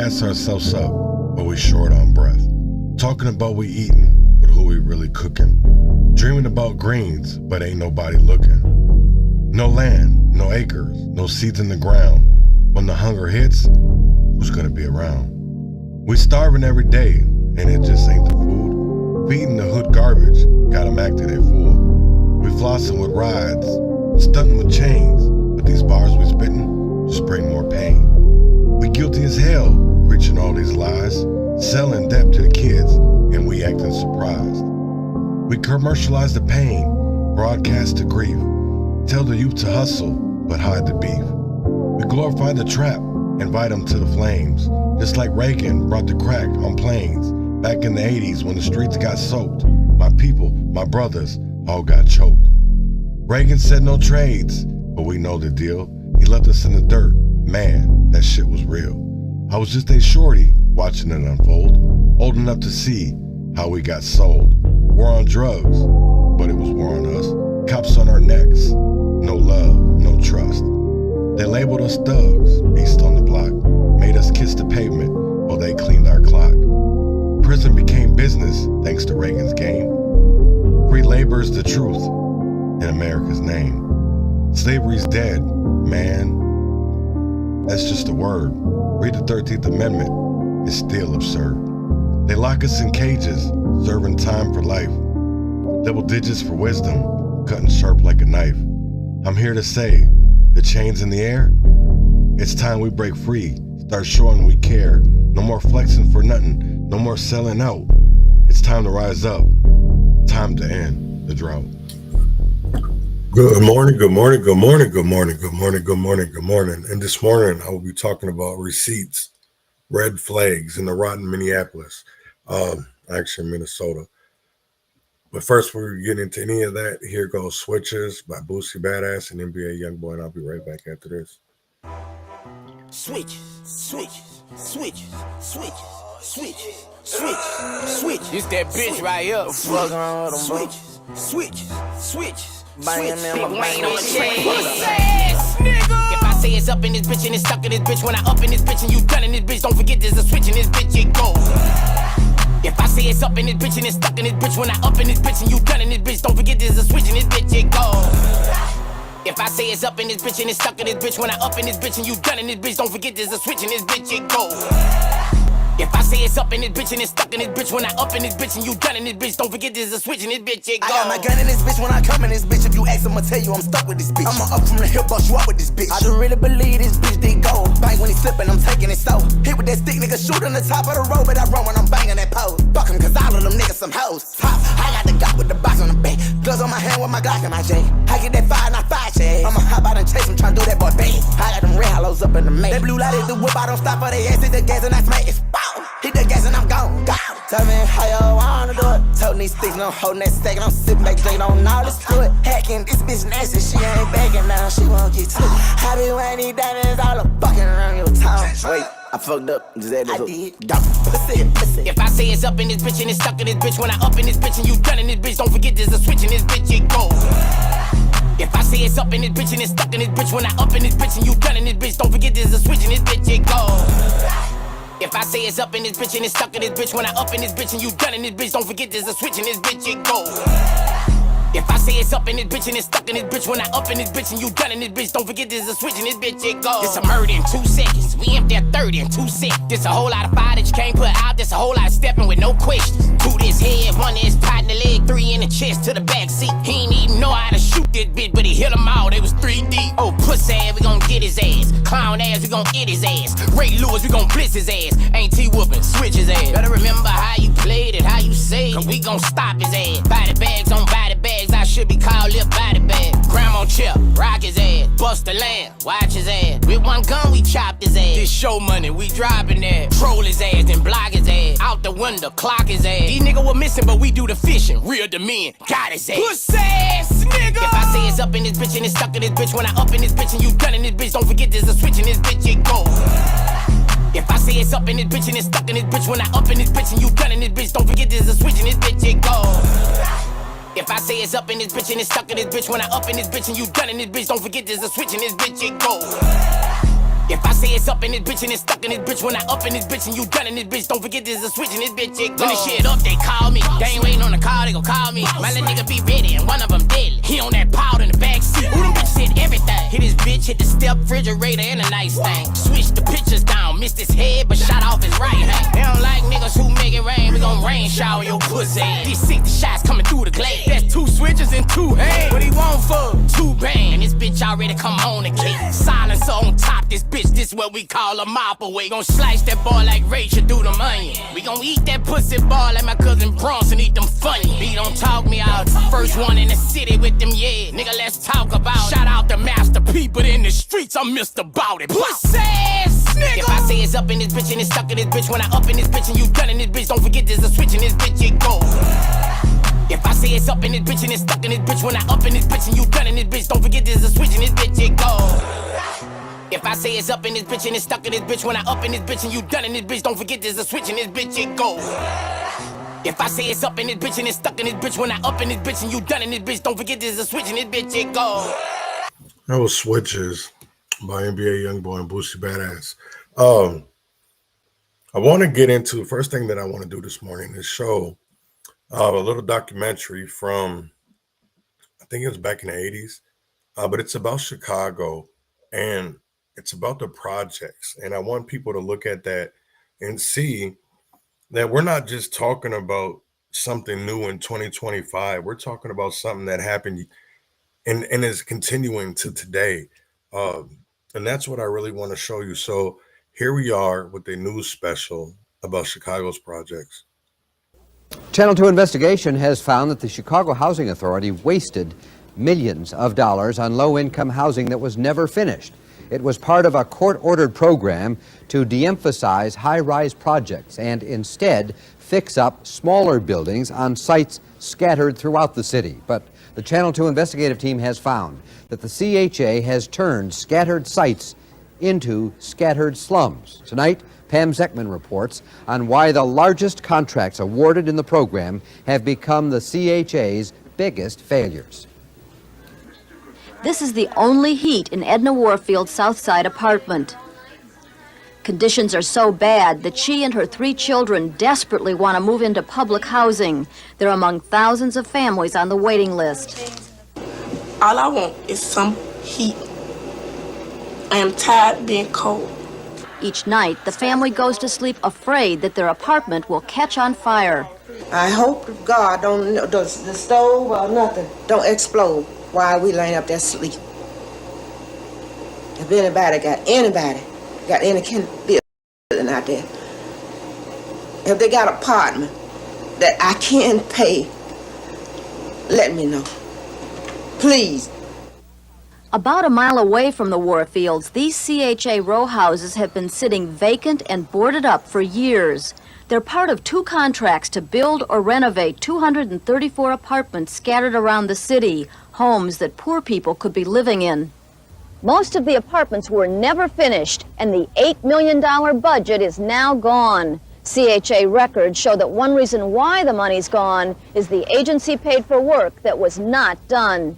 gas ourselves up, but we short on breath. Talking about we eating, but who we really cooking. Dreaming about greens, but ain't nobody looking. No land, no acres, no seeds in the ground. When the hunger hits, who's gonna be around? We starving every day, and it just ain't the food. Feeding the hood garbage, got 'em acting they fool. We flossing with rides, stunting with chains, but these bars we spitting just bring more pain. We guilty as hell, preaching all these lies, selling debt to the kids, and we acting surprised. We commercialize the pain, broadcast the grief, tell the youth to hustle, but hide the beef. We glorify the trap, invite them to the flames, just like Reagan brought the crack on planes. Back in the 80s when the streets got soaked, my people, my brothers, all got choked. Reagan said no trades, but we know the deal. He left us in the dirt, man, that shit was real. I was just a shorty watching it unfold, old enough to see how we got sold. War on drugs, but it was war on us. Cops on our necks, no love, no trust. They labeled us thugs, beast on the block, made us kiss the pavement while they cleaned our clock. Prison became business thanks to Reagan's game. Free labor is the truth in America's name. Slavery's dead, man. That's just a word. Read the 13th Amendment, it's still absurd. They lock us in cages, serving time for life. Double digits for wisdom, cutting sharp like a knife. I'm here to say, the chains in the air, it's time we break free, start showing we care. No more flexing for nothing, no more selling out. It's time to rise up, time to end the drought. Good morning, good morning, good morning, good morning, good morning, good morning, good morning. And this morning I will be talking about receipts, red flags in the rotten Minneapolis, actually Minnesota. But first, before we get into any of that, here goes Switches by Boosie Badass and NBA Youngboy, and I'll be right back after this. Switches, switches, switches, switches, switches, switches, switches. This that bitch right here. Fuck around with them, switches, switches, switches. Banging them, I'm banging on the train. If I say it's up in this bitch and it's stuck in this bitch, when I up in this bitch and you done in this bitch, don't forget there's a switch in this bitch, it goes. If I say it's up in this bitch and it's stuck in this bitch, when I up in this bitch and you done in this bitch, don't forget there's a switch in this bitch, it goes. If I say it's up in this bitch and it's stuck in this bitch, when I up in this bitch and you done in this bitch, don't forget there's a switch in this bitch, it goes. If I say it's up in this bitch and it's stuck in this bitch, when I up in this bitch and you done in this bitch, don't forget there's a switch in this bitch, it goes. I got my gun in this bitch when I come in this bitch. If you ask, I'ma tell you I'm stuck with this bitch. I'ma up from the hip, bust you up with this bitch. I do really believe this bitch did go. Bang when he slipping, I'm taking it so. Hit with that stick, nigga, shoot on the top of the road, but I run when I'm banging that pole. Fuck him, cause all of them niggas some hoes. Top, I got the Glock with the box on the back. Gloves on my hand with my Glock in my J. I get that fire, not fire check. I'ma hop out and chase him, tryna do that boy bang. I got them red hollows up in the main. That blue light is the whip, I don't stop for they ass, hit the gas and I smack it. Hit the gas and I'm gone, gone. Tell me how you wanna do it. Told these sticks, no holding that stack, and I'm sitting back, drinking on all this fluid. Hacking, this bitch nasty, she ain't backing now, she won't get to it. I be wearing these diamonds all the fucking around your town. Wait, I fucked up. I did. If I say it's up in this bitch and it's stuck in this bitch, when I up in this bitch and you done in this bitch, don't forget there's a switch in this bitch, it goes. If I say it's up in this bitch and it's stuck in this bitch, when I up in this bitch and you done in this bitch, don't forget there's a switch in this bitch, it goes. If I say it's up in this bitch and it's stuck in this bitch, when I up in this bitch and you done in this bitch, don't forget there's a switch in this bitch, it goes. If I say it's up in this bitch and it's stuck in this bitch, when I up in this bitch and you done in this bitch, don't forget there's a switch in this bitch, it goes. It's a murder in 2 seconds, we empty at 30 in 2 seconds. This a whole lot of fire that you can't put out, this a whole lot of stepping with no questions. 2 to his head, 1 to his pot in the leg, 3 in the chest to the back seat. He ain't even know how to shoot this bitch, but he hit them all, they was 3 deep. Oh, pussy ass, we gon' get his ass. Clown ass, we gon' hit his ass. Ray Lewis, we gon' blitz his ass. Ain't T-whoopin', switch his ass. Better remember how you played it, how you say it, cause we gon' stop his ass. Body bags on body bags, I should be called lip body bag. Grandma chip, rock his ass. Bust the lamb, watch his ass. With 1 gun, we chopped his ass. This show money, we dropping that. Troll his ass, then block his ass. Out the window, clock his ass. These niggas were missing, but we do the fishing. Real the men, got his ass. Pussy ass nigga. If I say it's up in this bitch and it's stuck in this bitch, when I up in this bitch and you done in this bitch, don't forget there's a switch in this bitch, it goes. If I say it's up in this bitch and it's stuck in this bitch, when I up in this bitch and you done in this bitch, don't forget there's a switch in this bitch, it goes. If I say it's up in this bitch and it's stuck in this bitch, when I up in this bitch and you done in this bitch, don't forget there's a switch in this bitch, it goes. If I say it's up in this bitch and it's stuck in this bitch, when I up in this bitch and you done in this bitch, don't forget there's a switch in this bitch. When the shit up, they call me. They ain't waiting on the call, they gon' call me. My little nigga be ready and one of them deadly. He on that powder in the backseat. Who them bitches hit everything? Hit his bitch, hit the step, refrigerator, and a nice thing. Switch the pictures down, missed his head, but shot off his right hand. They don't like niggas who make it rain, we gon' rain shower your pussy. These 60 shots coming through the glaze. That's 2 switches and 2 hands. What he want for? 2 bang. And this bitch already come on the cake. Silencer on top, this bitch, this what we call a mop away. Gon' slice that boy like Rachel do them onion. We gon' eat that pussy boy like my cousin Bronson eat them funny. He don't talk me out. First one in the city with them, yeah. Nigga, let's talk about it. Shout out to Master P, but in the streets, I'm Mr. Bout It. Pussy ass nigga. If I say it's up in this bitch and it's stuck in this bitch, when I up in this bitch and you done in this bitch, don't forget there's a switch in this bitch, it go. If I say it's up in this bitch and it's stuck in this bitch, when I up in this bitch and you done in this bitch, don't forget there's a switch in this bitch, it go. If I say it's up in this bitch and it's stuck in this bitch, when I up in this bitch and you done in this bitch, don't forget there's a switch in this bitch, it go. If I say it's up in this bitch and it's stuck in this bitch, when I up in this bitch and you done in this bitch, don't forget there's a switch in this bitch, it go. That was Switches by NBA Youngboy and Boosie Badass. I want to get into, first thing that I want to do this morning is show a little documentary from, I think it was back in the 80s, but it's about Chicago and it's about the projects. And I want people to look at that and see that we're not just talking about something new in 2025. We're talking about something that happened and is continuing to today. And that's what I really want to show you. So here we are with a news special about Chicago's projects. Channel 2 investigation has found that the Chicago Housing Authority wasted millions of dollars on low-income housing that was never finished. It was part of a court-ordered program to de-emphasize high-rise projects and instead fix up smaller buildings on sites scattered throughout the city. But the Channel 2 investigative team has found that the CHA has turned scattered sites into scattered slums. Tonight, Pam Zeckman reports on why the largest contracts awarded in the program have become the CHA's biggest failures. This is the only heat in Edna Warfield's Southside apartment. Conditions are so bad that she and her 3 children desperately want to move into public housing. They're among thousands of families on the waiting list. All I want is some heat. I am tired of being cold. Each night, the family goes to sleep afraid that their apartment will catch on fire. I hope to God the stove or nothing don't explode while we laying up there sleep. If anybody got any kind of building out there, if they got an apartment that I can pay, let me know. Please. About a mile away from the Warfields, these CHA row houses have been sitting vacant and boarded up for years. They're part of 2 contracts to build or renovate 234 apartments scattered around the city, homes that poor people could be living in. Most of the apartments were never finished, and the $8 million budget is now gone. CHA records show that one reason why the money's gone is the agency paid for work that was not done.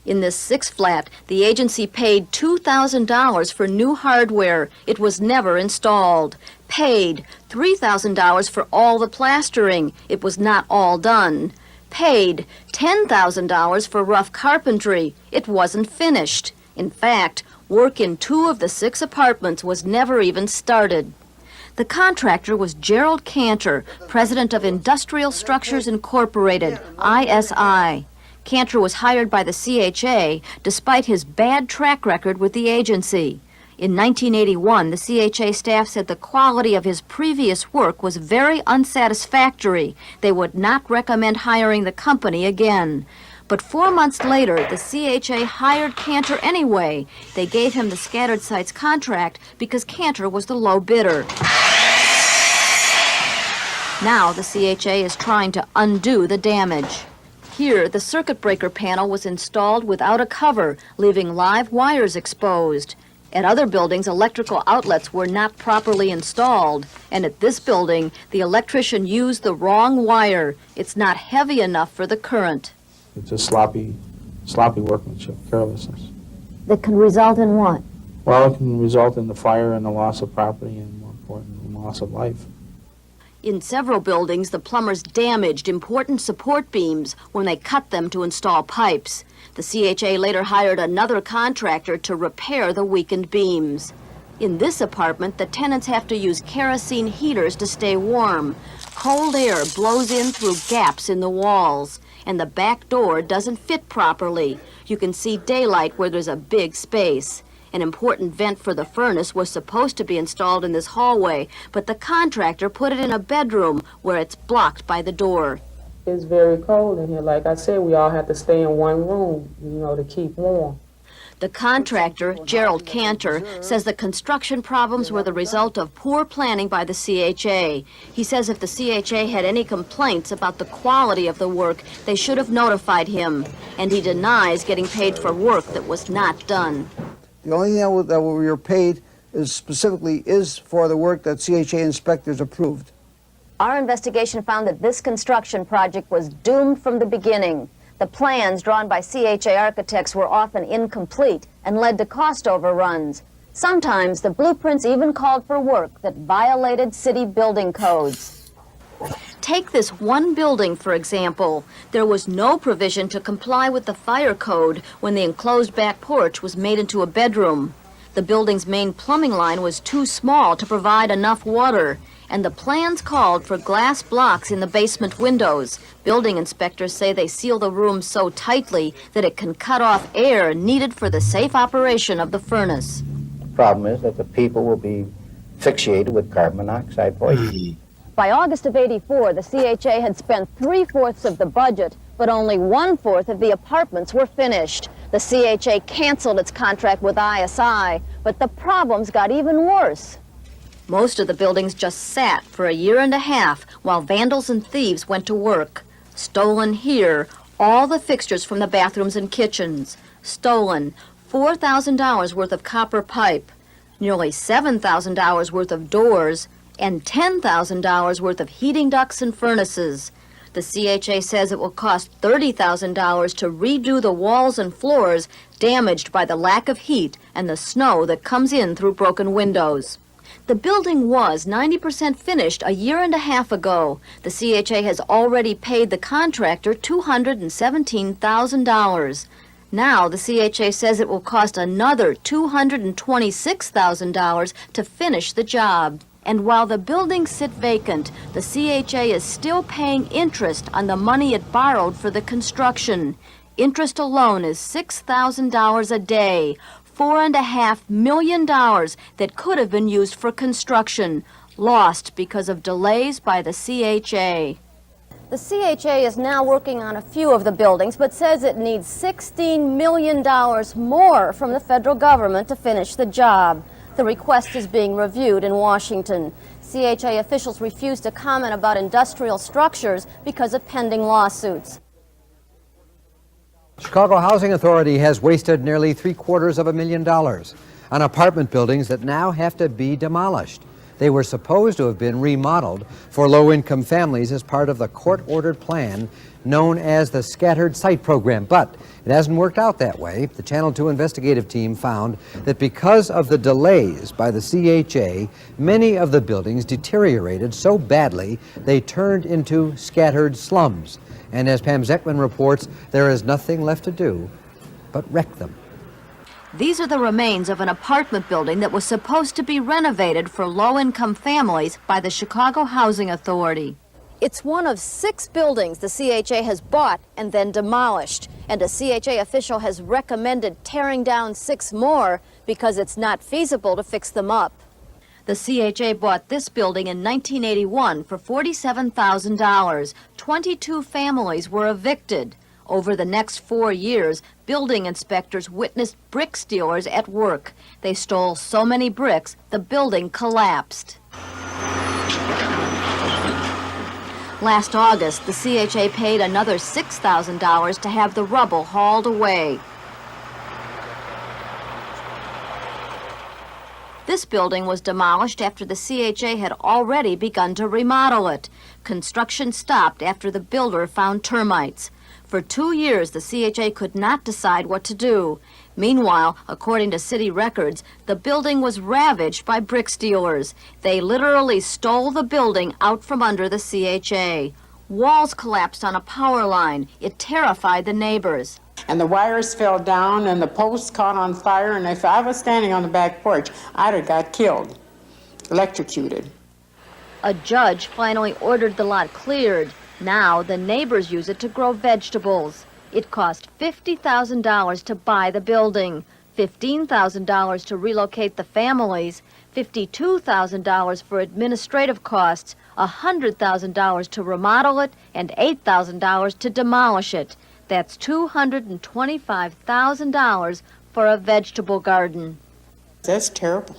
In this 6-flat, the agency paid $2,000 for new hardware. It was never installed. Paid $3,000 for all the plastering. It was not all done. Paid $10,000 for rough carpentry. It wasn't finished. In fact, work in 2 of the 6 apartments was never even started. The contractor was Gerald Cantor, president of Industrial Structures Incorporated, ISI. Cantor was hired by the CHA despite his bad track record with the agency. In 1981, the CHA staff said the quality of his previous work was very unsatisfactory. They would not recommend hiring the company again. But 4 months later, the CHA hired Cantor anyway. They gave him the scattered sites contract because Cantor was the low bidder. Now the CHA is trying to undo the damage. Here, the circuit breaker panel was installed without a cover, leaving live wires exposed. At other buildings, electrical outlets were not properly installed. And at this building, the electrician used the wrong wire. It's not heavy enough for the current. It's just sloppy workmanship, carelessness. That can result in what? Well, it can result in the fire and the loss of property and, more important, the loss of life. In several buildings, the plumbers damaged important support beams when they cut them to install pipes. The CHA later hired another contractor to repair the weakened beams. In this apartment, the tenants have to use kerosene heaters to stay warm. Cold air blows in through gaps in the walls, and the back door doesn't fit properly. You can see daylight where there's a big space. An important vent for the furnace was supposed to be installed in this hallway, but the contractor put it in a bedroom where it's blocked by the door. It's very cold in here. Like I said, we all have to stay in one room, to keep warm. The contractor, Gerald Cantor, says the construction problems were the result of poor planning by the CHA. He says if the CHA had any complaints about the quality of the work, they should have notified him. And he denies getting paid for work that was not done. The only thing that we were paid is for the work that CHA inspectors approved. Our investigation found that this construction project was doomed from the beginning. The plans drawn by CHA architects were often incomplete and led to cost overruns. Sometimes the blueprints even called for work that violated city building codes. Take this one building, for example. There was no provision to comply with the fire code when the enclosed back porch was made into a bedroom. The building's main plumbing line was too small to provide enough water, and the plans called for glass blocks in the basement windows. Building inspectors say they seal the room so tightly that it can cut off air needed for the safe operation of the furnace. The problem is that the people will be asphyxiated with carbon monoxide poisoning. By August of '84, the CHA had spent 3/4 of the budget, but only 1/4 of the apartments were finished. The CHA canceled its contract with ISI, but the problems got even worse. Most of the buildings just sat for a year and a half while vandals and thieves went to work. Stolen here, all the fixtures from the bathrooms and kitchens. Stolen, $4,000 worth of copper pipe, nearly $7,000 worth of doors, and $10,000 worth of heating ducts and furnaces. The CHA says it will cost $30,000 to redo the walls and floors damaged by the lack of heat and the snow that comes in through broken windows. The building was 90% finished a year and a half ago. The CHA has already paid the contractor $217,000. Now the CHA says it will cost another $226,000 to finish the job. And while the buildings sit vacant, the CHA is still paying interest on the money it borrowed for the construction. Interest alone is $6,000 a day, $4.5 million that could have been used for construction, lost because of delays by the CHA. The CHA is now working on a few of the buildings, but says it needs $16 million more from the federal government to finish the job. The request is being reviewed in Washington. CHA officials refuse to comment about industrial structures because of pending lawsuits. Chicago Housing Authority has wasted nearly $750,000 on apartment buildings that now have to be demolished. They were supposed to have been remodeled for low-income families as part of the court-ordered plan known as the Scattered Site Program, but it hasn't worked out that way. The Channel 2 investigative team found that because of the delays by the CHA, many of the buildings deteriorated so badly they turned into scattered slums. And as Pam Zeckman reports, there is nothing left to do but wreck them. These are the remains of an apartment building that was supposed to be renovated for low-income families by the Chicago Housing Authority. It's one of 6 buildings the CHA has bought and then demolished, and a CHA official has recommended tearing down 6 more because it's not feasible to fix them up. The CHA bought this building in 1981 for $47,000. 22 families were evicted. Over the next 4 years, building inspectors witnessed brick stealers at work. They stole so many bricks, the building collapsed. Last August, the CHA paid another $6,000 to have the rubble hauled away. This building was demolished after the CHA had already begun to remodel it. Construction stopped after the builder found termites. For 2 years, the CHA could not decide what to do. Meanwhile, according to city records, the building was ravaged by brick stealers. They literally stole the building out from under the CHA. Walls collapsed on a power line. It terrified the neighbors. And the wires fell down and the posts caught on fire, and if I was standing on the back porch, I'd have got killed, electrocuted. A judge finally ordered the lot cleared. Now the neighbors use it to grow vegetables. It cost $50,000 to buy the building, $15,000 to relocate the families, $52,000 for administrative costs, $100,000 to remodel it, and $8,000 to demolish it. That's $225,000 for a vegetable garden. That's terrible.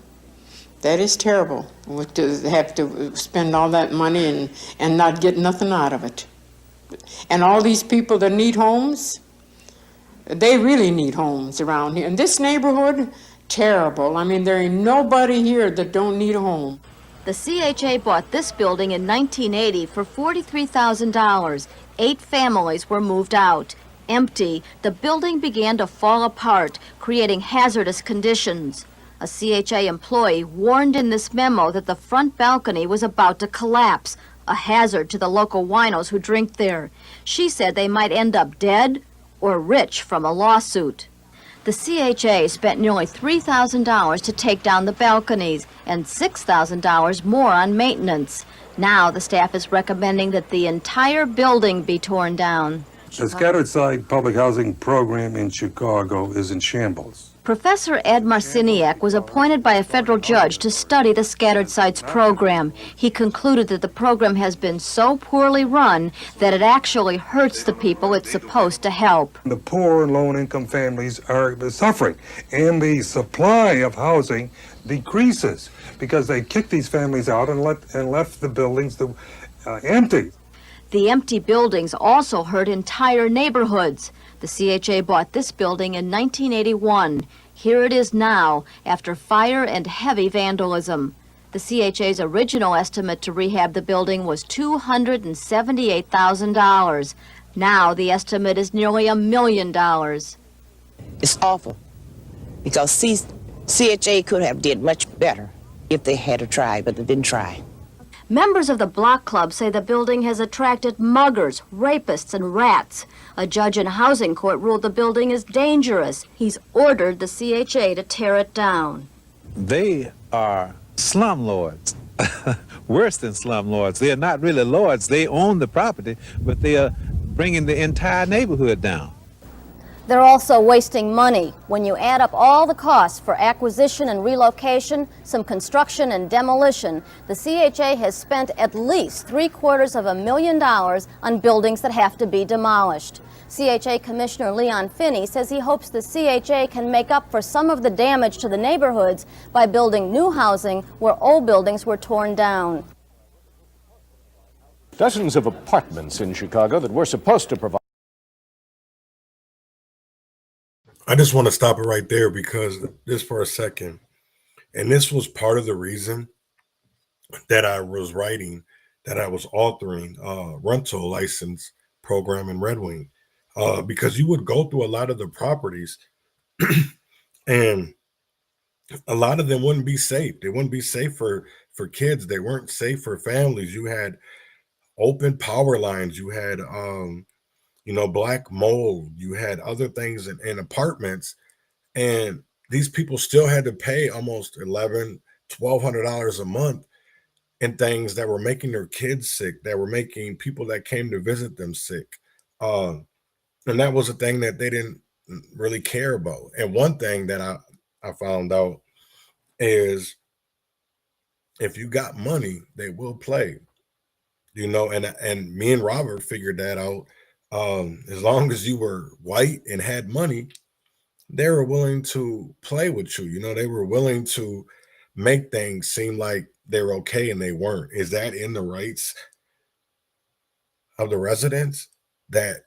That is terrible, to have to spend all that money and not get nothing out of it. And all these people that need homes, they really need homes around here. In this neighborhood, terrible. I mean, there ain't nobody here that don't need a home. The CHA bought this building in 1980 for $43,000. 8 families were moved out. Empty, the building began to fall apart, creating hazardous conditions. A CHA employee warned in this memo that the front balcony was about to collapse, a hazard to the local winos who drink there. She said they might end up dead or rich from a lawsuit. The CHA spent nearly $3,000 to take down the balconies and $6,000 more on maintenance. Now the staff is recommending that the entire building be torn down. The scattered site public housing program in Chicago is in shambles. Professor Ed Marciniak was appointed by a federal judge to study the scattered sites program. He concluded that the program has been so poorly run that it actually hurts the people it's supposed to help. The poor and low-income families are suffering, and the supply of housing decreases because they kick these families out and left the buildings empty. The empty buildings also hurt entire neighborhoods. The CHA bought this building in 1981. Here it is now, after fire and heavy vandalism. The CHA's original estimate to rehab the building was $278,000. Now the estimate is nearly $1 million. It's awful, because CHA could have did much better if they had tried, but they didn't try. Members of the block club say the building has attracted muggers, rapists, and rats. A judge in housing court ruled the building is dangerous. He's ordered the CHA to tear it down. They are slumlords, worse than slumlords. They are not really lords. They own the property, but they are bringing the entire neighborhood down. They're also wasting money. When you add up all the costs for acquisition and relocation, some construction and demolition, the CHA has spent at least $750,000 on buildings that have to be demolished. CHA Commissioner Leon Finney says he hopes the CHA can make up for some of the damage to the neighborhoods by building new housing where old buildings were torn down. Dozens of apartments in Chicago that were supposed to provide. I just want to stop it right there because just for a second, and this was part of the reason that I was authoring rental license program in Red Wing, because you would go through a lot of the properties and a lot of them wouldn't be safe. They wouldn't be safe for kids. They weren't safe for families. You had open power lines. You had black mold, you had other things in apartments, and these people still had to pay almost $1,200 a month in things that were making their kids sick, that were making people that came to visit them sick. And that was a thing that they didn't really care about. And one thing that I found out is if you got money, they will play, and me and Robert figured that out. As long as you were white and had money, they were willing to play with you. They were willing to make things seem like they were okay and they weren't. Is that in the rights of the residents that,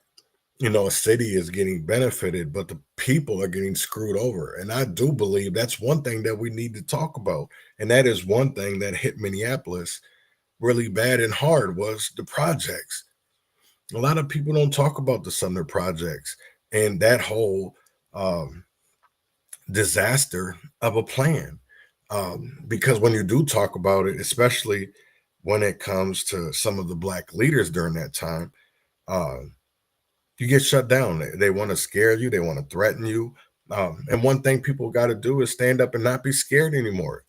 a city is getting benefited, but the people are getting screwed over? And I do believe that's one thing that we need to talk about. And that is one thing that hit Minneapolis really bad and hard was the projects. A lot of people don't talk about the Sumner projects and that whole disaster of a plan. Because when you do talk about it, especially when it comes to some of the Black leaders during that time, you get shut down. They want to scare you. They want to threaten you. And one thing people got to do is stand up and not be scared anymore.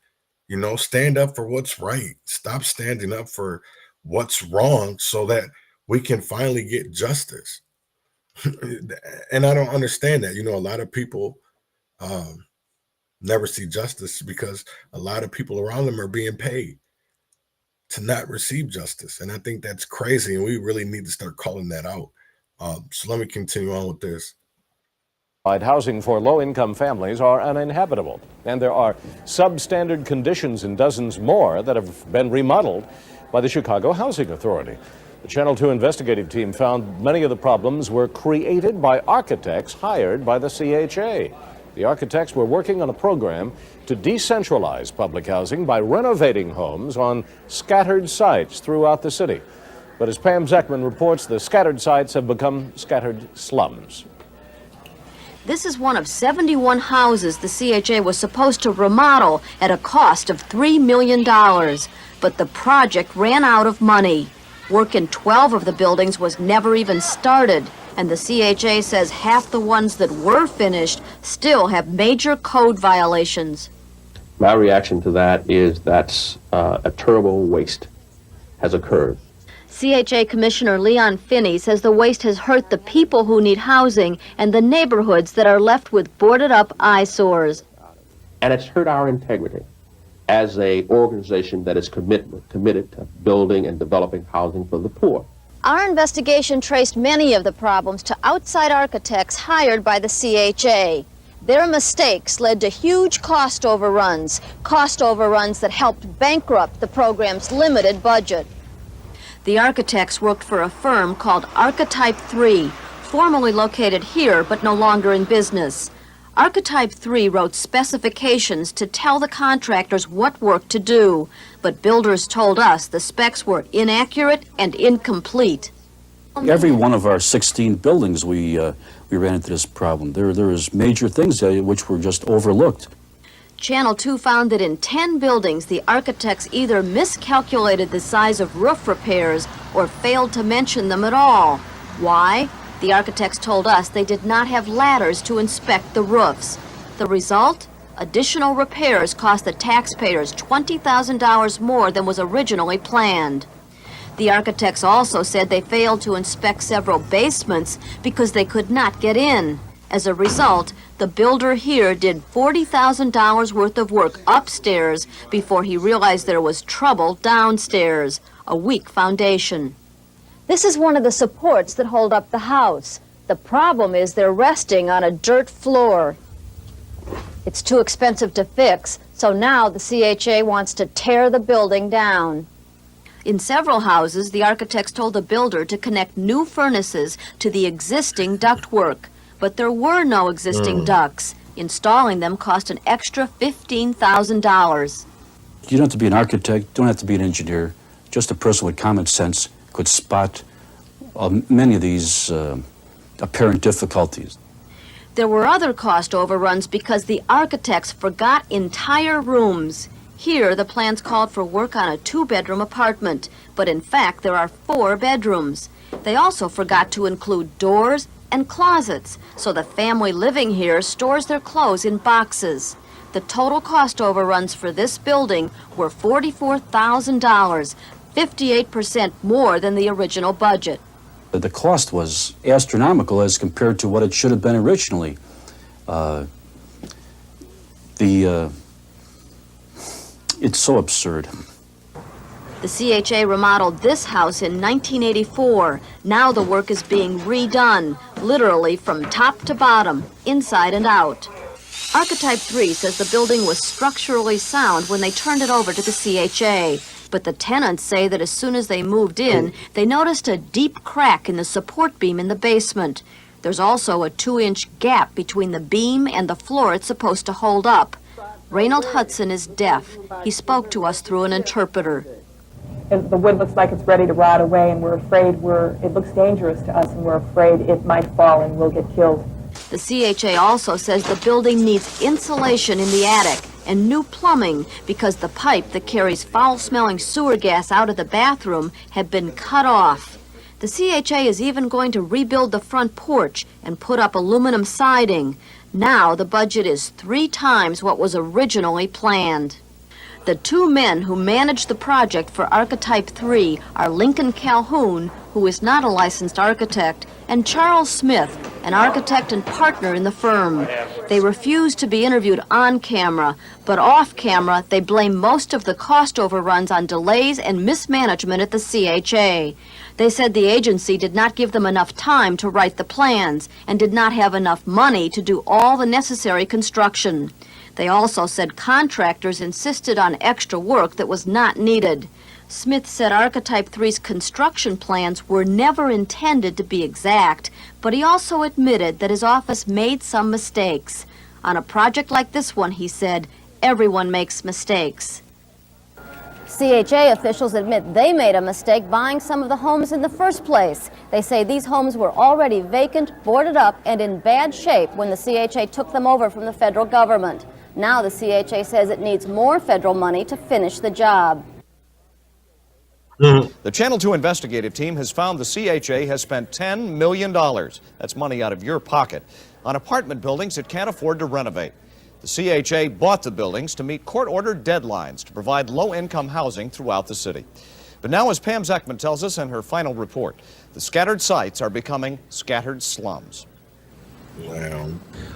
You know, stand up for what's right. Stop standing up for what's wrong so that we can finally get justice. And I don't understand that. You know, a lot of people never see justice because a lot of people around them are being paid to not receive justice. And I think that's crazy. And we really need to start calling that out. So let me continue on with this. Housing for low-income families are uninhabitable, and there are substandard conditions in dozens more that have been remodeled by the Chicago Housing Authority. The Channel 2 investigative team found many of the problems were created by architects hired by the CHA. The architects were working on a program to decentralize public housing by renovating homes on scattered sites throughout the city. But as Pam Zeckman reports, the scattered sites have become scattered slums. This is one of 71 houses the CHA was supposed to remodel at a cost of $3 million. But the project ran out of money. Work in 12 of the buildings was never even started. And the CHA says half the ones that were finished still have major code violations. My reaction to that is that's a terrible waste has occurred. CHA Commissioner Leon Finney says the waste has hurt the people who need housing and the neighborhoods that are left with boarded-up eyesores. And it's hurt our integrity as an organization that is committed to building and developing housing for the poor. Our investigation traced many of the problems to outside architects hired by the CHA. Their mistakes led to huge cost overruns that helped bankrupt the program's limited budget. The architects worked for a firm called Archetype 3, formerly located here but no longer in business. Archetype 3 wrote specifications to tell the contractors what work to do, but builders told us the specs were inaccurate and incomplete. Every one of our 16 buildings we ran into this problem. There is major things which were just overlooked. Channel 2 found that in 10 buildings, the architects either miscalculated the size of roof repairs or failed to mention them at all. Why? The architects told us they did not have ladders to inspect the roofs. The result? Additional repairs cost the taxpayers $20,000 more than was originally planned. The architects also said they failed to inspect several basements because they could not get in. As a result, the builder here did $40,000 worth of work upstairs before he realized there was trouble downstairs, a weak foundation. This is one of the supports that hold up the house. The problem is they're resting on a dirt floor. It's too expensive to fix, so now the CHA wants to tear the building down. In several houses, the architects told the builder to connect new furnaces to the existing ductwork. But there were no existing ducts. Installing them cost an extra $15,000. You don't have to be an architect, don't have to be an engineer. Just a person with common sense could spot many of these apparent difficulties. There were other cost overruns because the architects forgot entire rooms. Here, the plans called for work on a 2-bedroom apartment, but in fact, there are 4 bedrooms. They also forgot to include doors and closets, so the family living here stores their clothes in boxes. The total cost overruns for this building were $44,000, 58% more than the original budget. The cost was astronomical as compared to what it should have been originally. It's so absurd. The CHA remodeled this house in 1984. Now the work is being redone, literally from top to bottom, inside and out. Archetype 3 says the building was structurally sound when they turned it over to the CHA. But the tenants say that as soon as they moved in, they noticed a deep crack in the support beam in the basement. There's also a 2-inch gap between the beam and the floor it's supposed to hold up. Reynold Hudson is deaf. He spoke to us through an interpreter. The wood looks like it's ready to rot away, and we're afraid it looks dangerous to us, and we're afraid it might fall and we'll get killed. The CHA also says the building needs insulation in the attic and new plumbing because the pipe that carries foul-smelling sewer gas out of the bathroom had been cut off. The CHA is even going to rebuild the front porch and put up aluminum siding. Now the budget is 3 times what was originally planned. The 2 men who managed the project for Archetype 3 are Lincoln Calhoun, who is not a licensed architect, and Charles Smith, an architect and partner in the firm. They refused to be interviewed on camera, but off camera they blame most of the cost overruns on delays and mismanagement at the CHA. They said the agency did not give them enough time to write the plans and did not have enough money to do all the necessary construction. They also said contractors insisted on extra work that was not needed. Smith said Archetype 3's construction plans were never intended to be exact, but he also admitted that his office made some mistakes. On a project like this one, he said, everyone makes mistakes. CHA officials admit they made a mistake buying some of the homes in the first place. They say these homes were already vacant, boarded up, and in bad shape when the CHA took them over from the federal government. Now the CHA says it needs more federal money to finish the job. The Channel 2 investigative team has found the CHA has spent $10 million, that's money out of your pocket, on apartment buildings it can't afford to renovate. The CHA bought the buildings to meet court-ordered deadlines to provide low-income housing throughout the city. But now, as Pam Zeckman tells us in her final report, the scattered sites are becoming scattered slums. Well,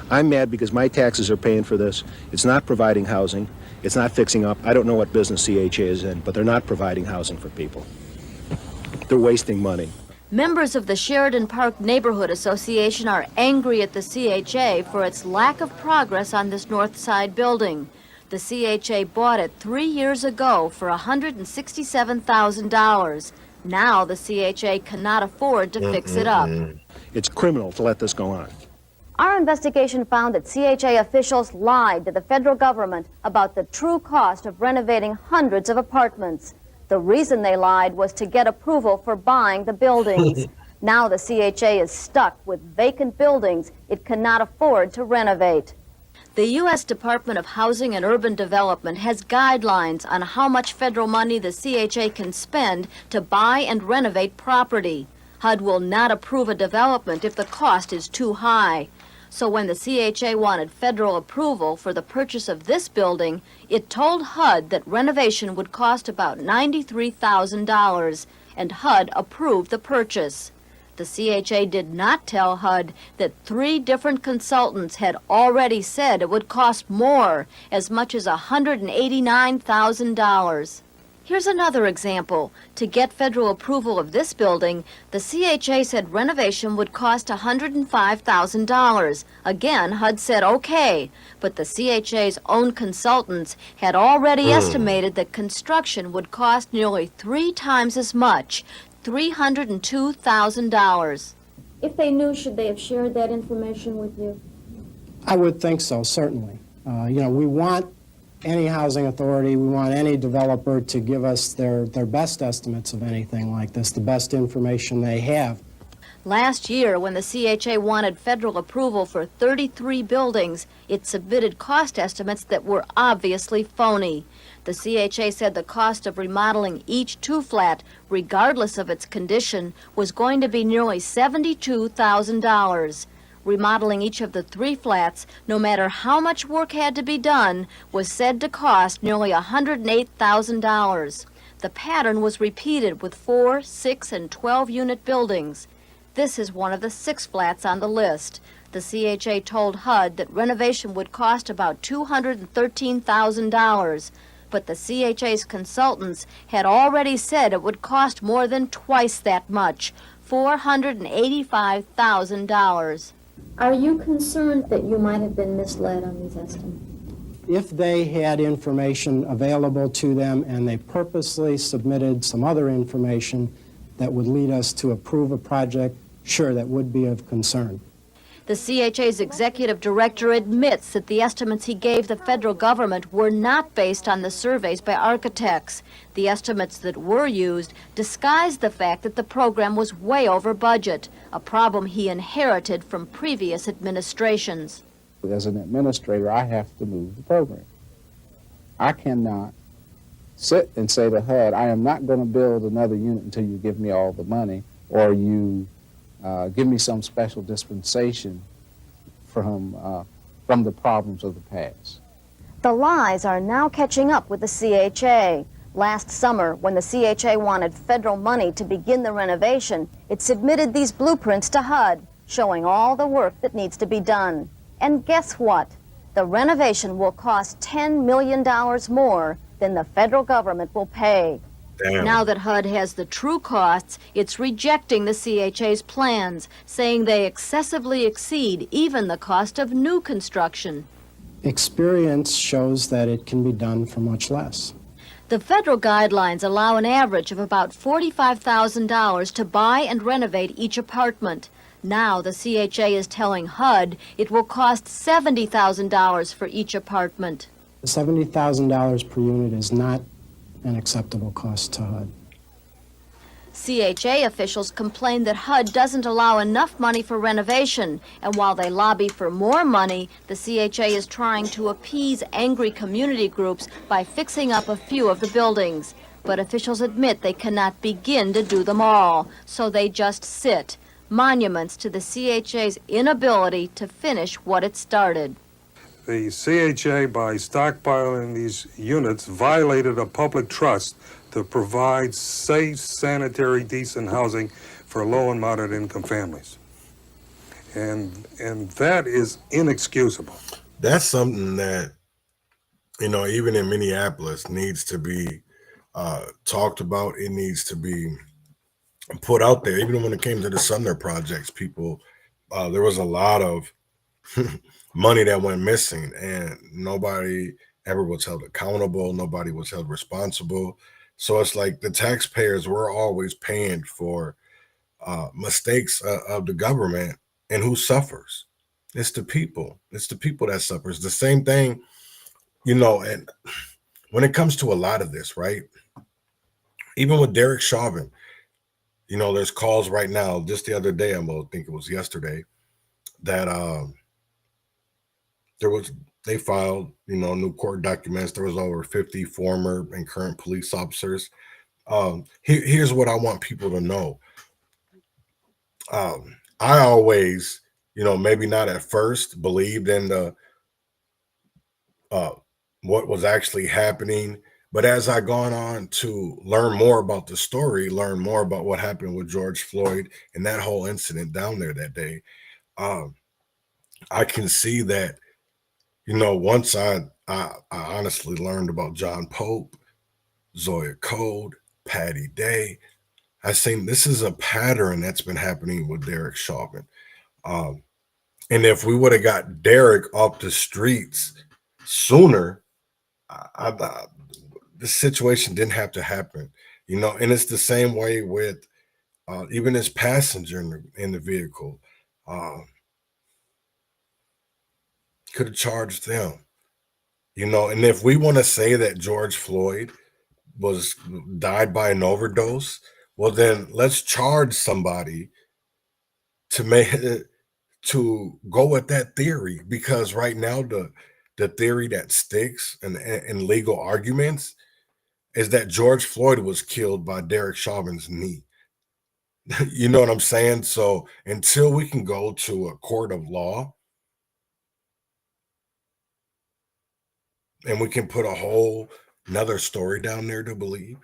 I'm mad because my taxes are paying for this. It's not providing housing. It's not fixing up. I don't know what business CHA is in, but they're not providing housing for people. They're wasting money. Members of the Sheridan Park Neighborhood Association are angry at the CHA for its lack of progress on this North Side building. The CHA bought it 3 years ago for $167,000. Now the CHA cannot afford to fix it up. It's criminal to let this go on. Our investigation found that CHA officials lied to the federal government about the true cost of renovating hundreds of apartments. The reason they lied was to get approval for buying the buildings. Now the CHA is stuck with vacant buildings it cannot afford to renovate. The U.S. Department of Housing and Urban Development has guidelines on how much federal money the CHA can spend to buy and renovate property. HUD will not approve a development if the cost is too high. So when the CHA wanted federal approval for the purchase of this building, it told HUD that renovation would cost about $93,000, and HUD approved the purchase. The CHA did not tell HUD that 3 different consultants had already said it would cost more, as much as $189,000. Here's another example. To get federal approval of this building, the CHA said renovation would cost $105,000. Again, HUD said okay, but the CHA's own consultants had already estimated that construction would cost nearly 3 times as much, $302,000. If they knew, should they have shared that information with you? I would think so, certainly. We want any housing authority, we want any developer to give us their best estimates of anything like this, the best information they have. Last year, when the CHA wanted federal approval for 33 buildings, it submitted cost estimates that were obviously phony. The CHA said the cost of remodeling each 2-flat, regardless of its condition, was going to be nearly $72,000. Remodeling each of the 3 flats, no matter how much work had to be done, was said to cost nearly $108,000. The pattern was repeated with 4, 6, and 12-unit buildings. This is one of the 6 flats on the list. The CHA told HUD that renovation would cost about $213,000, but the CHA's consultants had already said it would cost more than twice that much, $485,000. Are you concerned that you might have been misled on these estimates? If they had information available to them and they purposely submitted some other information that would lead us to approve a project, sure, that would be of concern. The CHA's executive director admits that the estimates he gave the federal government were not based on the surveys by architects. The estimates that were used disguised the fact that the program was way over budget, a problem he inherited from previous administrations. As an administrator, I have to move the program. I cannot sit and say to HUD, I am not going to build another unit until you give me all the money, or you give me some special dispensation from the problems of the past. The lies are now catching up with the CHA. Last summer, when the CHA wanted federal money to begin the renovation, it submitted these blueprints to HUD, showing all the work that needs to be done. And guess what? The renovation will cost $10 million more than the federal government will pay. Damn. Now that HUD has the true costs, it's rejecting the CHA's plans, saying they excessively exceed even the cost of new construction. Experience shows that it can be done for much less. The federal guidelines allow an average of about $45,000 to buy and renovate each apartment. Now the CHA is telling HUD it will cost $70,000 for each apartment. $70,000 per unit is not an acceptable cost to HUD. CHA officials complain that HUD doesn't allow enough money for renovation, and while they lobby for more money, the CHA is trying to appease angry community groups by fixing up a few of the buildings. But officials admit they cannot begin to do them all, so they just sit, monuments to the CHA's inability to finish what it started. The CHA, by stockpiling these units, violated a public trust to provide safe, sanitary, decent housing for low and moderate income families. And that is inexcusable. That's something that, even in Minneapolis needs to be talked about. It needs to be put out there. Even when it came to the Sumner projects, people, there was a lot of money that went missing, and nobody ever was held accountable. Nobody was held responsible. So it's like the taxpayers were always paying for mistakes of the government, and who suffers? It's the people. It's the people that suffers. The same thing, and when it comes to a lot of this, right? Even with Derek Chauvin, there's calls right now, just the other day, I think it was yesterday, that they filed, new court documents. There was over 50 former and current police officers. Here's what I want people to know. I always, maybe not at first, believed in the what was actually happening. But as I gone on to learn more about the story, learn more about what happened with George Floyd and that whole incident down there that day, I can see that, once I honestly learned about John Pope, Zoya Code, Patty Day, I seen this is a pattern that's been happening with Derek Chauvin. And if we would have got Derek off the streets sooner, this situation didn't have to happen, and it's the same way with even his passenger in the vehicle. Could have charged them, and if we want to say that George Floyd died by an overdose, well, then let's charge somebody to go with that theory, because right now the theory that sticks in legal arguments is that George Floyd was killed by Derek Chauvin's knee. You know what I'm saying? So until we can go to a court of law and we can put a whole another story down there to believe,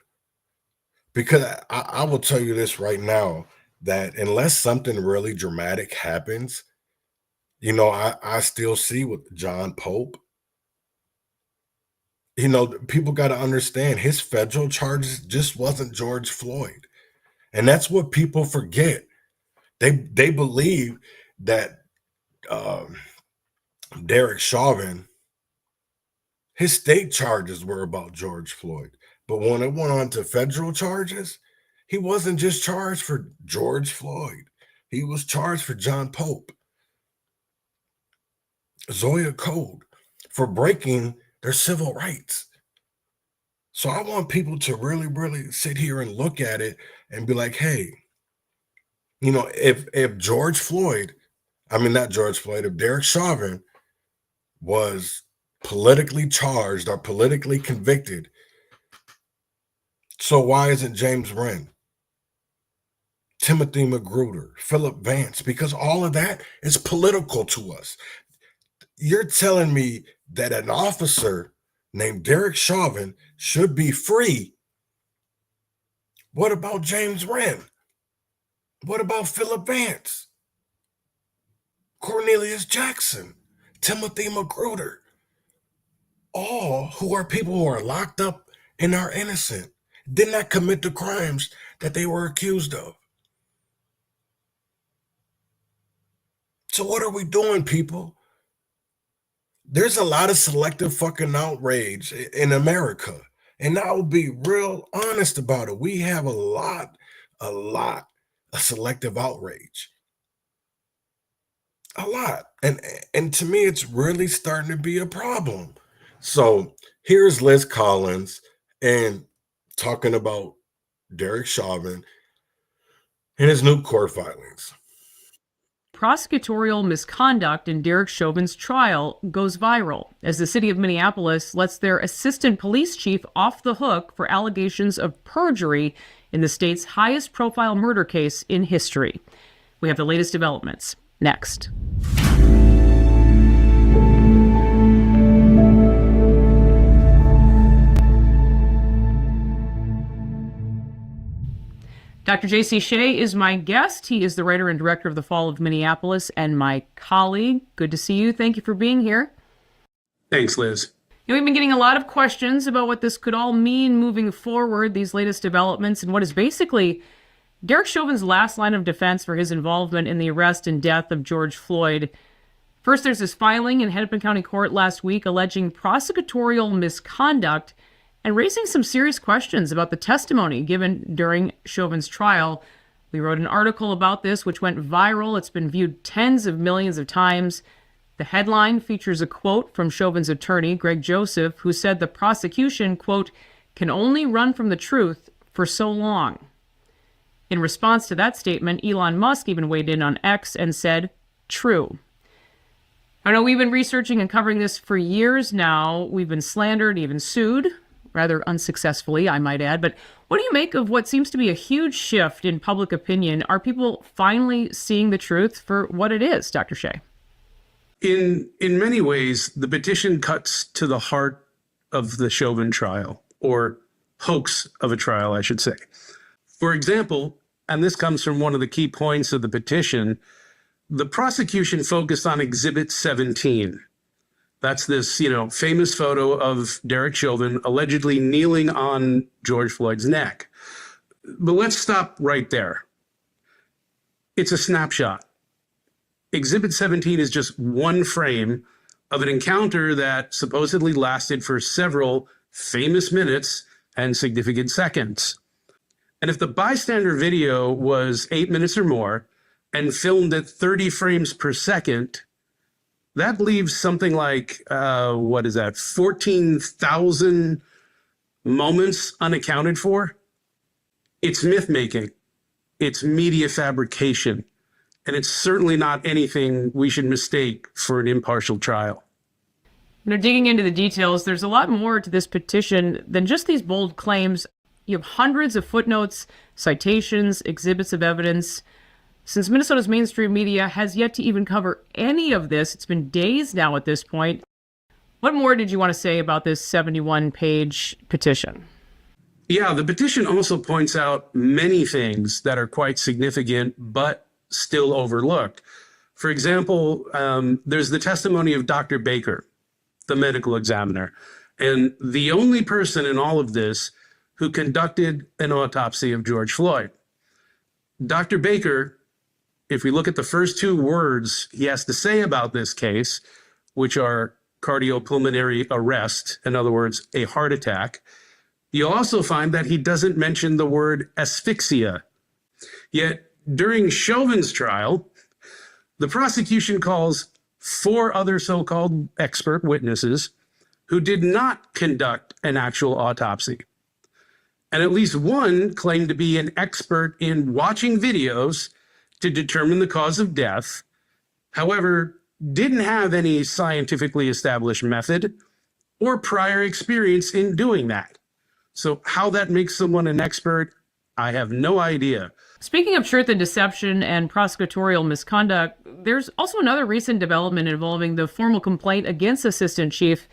because I will tell you this right now, that unless something really dramatic happens, I still see with John Pope, people got to understand his federal charges just wasn't George Floyd. And that's what people forget. They believe that Derek Chauvin, his state charges were about George Floyd. But when it went on to federal charges, he wasn't just charged for George Floyd. He was charged for John Pope. Zoya Code for breaking their civil rights. So I want people to really, really sit here and look at it and be like, hey, you know, if George Floyd, not George Floyd, if Derek Chauvin was politically charged or politically convicted, so why isn't James Wren, Timothy Magruder, Philip Vance? Because all of that is political to us. You're telling me that an officer named Derek Chauvin should be free. What about James Wren? What about Philip Vance? Cornelius Jackson, Timothy Magruder, all who are people who are locked up and are innocent, did not commit the crimes that they were accused of. So what are we doing, people? There's a lot of selective fucking outrage in America. And I will be real honest about it. We have a lot of selective outrage. A lot. And to me, it's really starting to be a problem. So here's Liz Collins and talking about Derek Chauvin and his new court filings. Prosecutorial misconduct in Derek Chauvin's trial goes viral as the city of Minneapolis lets their assistant police chief off the hook for allegations of perjury in the state's highest profile murder case in history. We have the latest developments next. Dr. J.C. Shea is my guest. He is the writer and director of The Fall of Minneapolis and my colleague. Good to see you. Thank you for being here. Thanks, Liz. We've been getting a lot of questions about what this could all mean moving forward, these latest developments, and what is basically Derek Chauvin's last line of defense for his involvement in the arrest and death of George Floyd. First, there's this filing in Hennepin County Court last week alleging prosecutorial misconduct and raising some serious questions about the testimony given during Chauvin's trial. We wrote an article about this, which went viral. It's been viewed tens of millions of times. The headline features a quote from Chauvin's attorney, Greg Joseph, who said the prosecution, quote, can only run from the truth for so long. In response to that statement, Elon Musk even weighed in on X and said, true. I know we've been researching and covering this for years now. We've been slandered, even sued. Rather unsuccessfully, I might add. But what do you make of what seems to be a huge shift in public opinion? Are people finally seeing the truth for what it is, Dr. Shea? In many ways, the petition cuts to the heart of the Chauvin trial, or hoax of a trial, I should say. For example, and this comes from one of the key points of the petition, the prosecution focused on Exhibit 17. That's this, famous photo of Derek Chauvin allegedly kneeling on George Floyd's neck. But let's stop right there. It's a snapshot. Exhibit 17 is just one frame of an encounter that supposedly lasted for several famous minutes and significant seconds. And if the bystander video was 8 minutes or more and filmed at 30 frames per second, that leaves something like, 14,000 moments unaccounted for. It's myth-making, it's media fabrication, and it's certainly not anything we should mistake for an impartial trial. Digging into the details, there's a lot more to this petition than just these bold claims. You have hundreds of footnotes, citations, exhibits of evidence. Since Minnesota's mainstream media has yet to even cover any of this, it's been days now at this point. What more did you want to say about this 71-page petition? Yeah, the petition also points out many things that are quite significant, but still overlooked. For example, there's the testimony of Dr. Baker, the medical examiner, and the only person in all of this who conducted an autopsy of George Floyd. Dr. Baker, if we look at the first two words he has to say about this case, which are cardiopulmonary arrest, in other words, a heart attack, you'll also find that he doesn't mention the word asphyxia. Yet during Chauvin's trial, the prosecution calls 4 other so-called expert witnesses who did not conduct an actual autopsy. And at least one claimed to be an expert in watching videos to determine the cause of death, however, didn't have any scientifically established method or prior experience in doing that. So how that makes someone an expert, I have no idea. Speaking of truth and deception and prosecutorial misconduct, there's also another recent development involving the formal complaint against Assistant Chief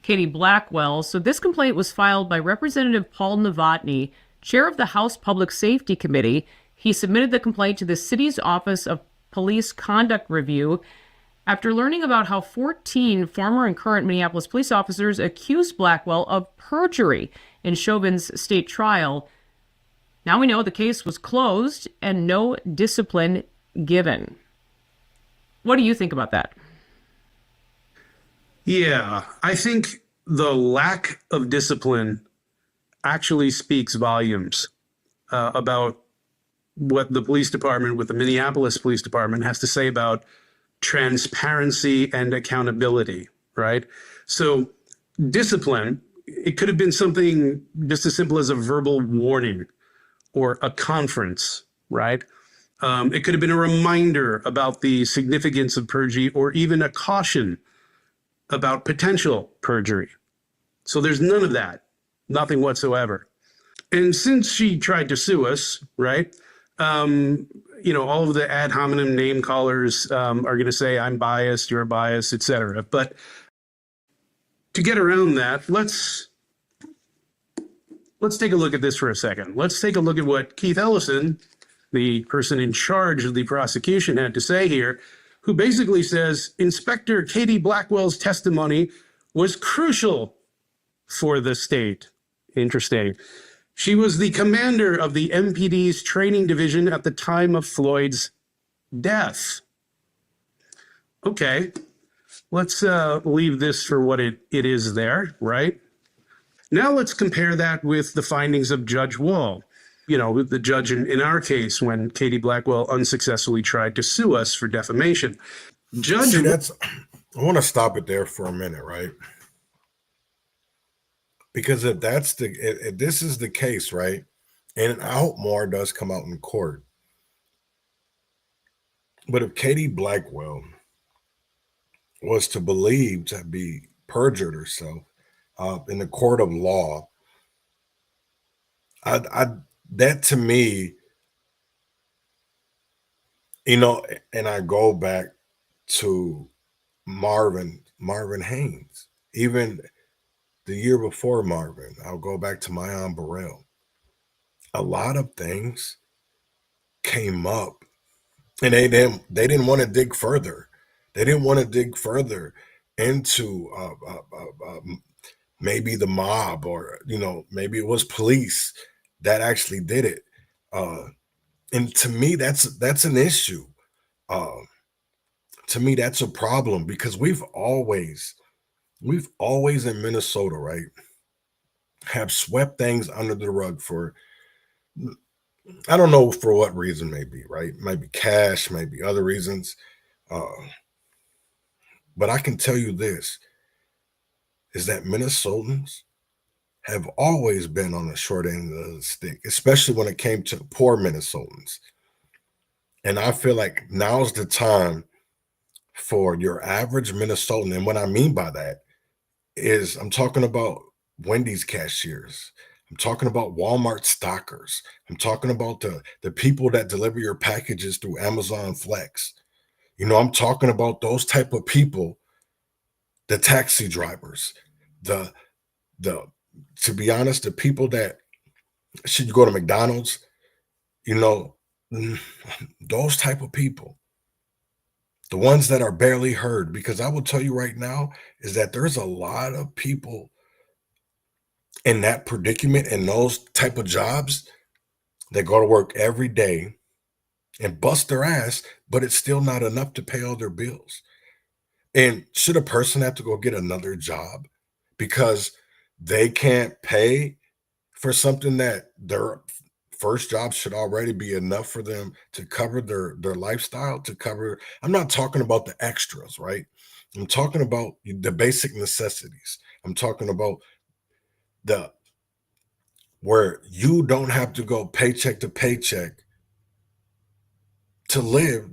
Katie Blackwell. So this complaint was filed by Representative Paul Novotny, chair of the House Public Safety Committee. He submitted the complaint to the city's Office of Police Conduct Review after learning about how 14 former and current Minneapolis police officers accused Blackwell of perjury in Chauvin's state trial. Now we know the case was closed and no discipline given. What do you think about that? Yeah, I think the lack of discipline actually speaks volumes about what the police department, what the Minneapolis Police Department has to say about transparency and accountability, right? So discipline, it could have been something just as simple as a verbal warning or a conference, right? It could have been a reminder about the significance of perjury or even a caution about potential perjury. So there's none of that, nothing whatsoever. And since she tried to sue us, right, all of the ad hominem name callers are going to say, I'm biased, you're biased, etc. But to get around that, let's take a look at this for a second. Let's take a look at what Keith Ellison, the person in charge of the prosecution, had to say here, who basically says Inspector Katie Blackwell's testimony was crucial for the state. Interesting. She was the commander of the MPD's training division at the time of Floyd's death. Okay, let's leave this for what it is there, right? Now let's compare that with the findings of Judge Wall. The judge in our case when Katie Blackwell unsuccessfully tried to sue us for defamation. I want to stop it there for a minute, right? Because if this is the case, right, and I hope more does come out in court, but if Katie Blackwell was to believe to be perjured herself in the court of law, that to me, and I go back to Marvin Haynes, even the year before Marvin, I'll go back to Mayan Burrell. A lot of things came up and they didn't want to dig further. They didn't want to dig further into maybe the mob or, maybe it was police that actually did it. And to me, that's an issue. To me, that's a problem because we've always in Minnesota, right, have swept things under the rug for, I don't know for what reason, maybe, right? Maybe cash, maybe other reasons. But I can tell you this, is that Minnesotans have always been on the short end of the stick, especially when it came to poor Minnesotans. And I feel like now's the time for your average Minnesotan. And what I mean by that is I'm talking about Wendy's cashiers. I'm talking about Walmart stockers. I'm talking about the people that deliver your packages through Amazon Flex. I'm talking about those type of people, the taxi drivers, to be honest, the people that should you go to McDonald's, those type of people, the ones that are barely heard, because I will tell you right now is that there's a lot of people in that predicament and those type of jobs that go to work every day and bust their ass, but it's still not enough to pay all their bills. And should a person have to go get another job because they can't pay for something that their first job should already be enough for them to cover their lifestyle, to cover. I'm not talking about the extras, right? I'm talking about the basic necessities. I'm talking about the where you don't have to go paycheck to paycheck to live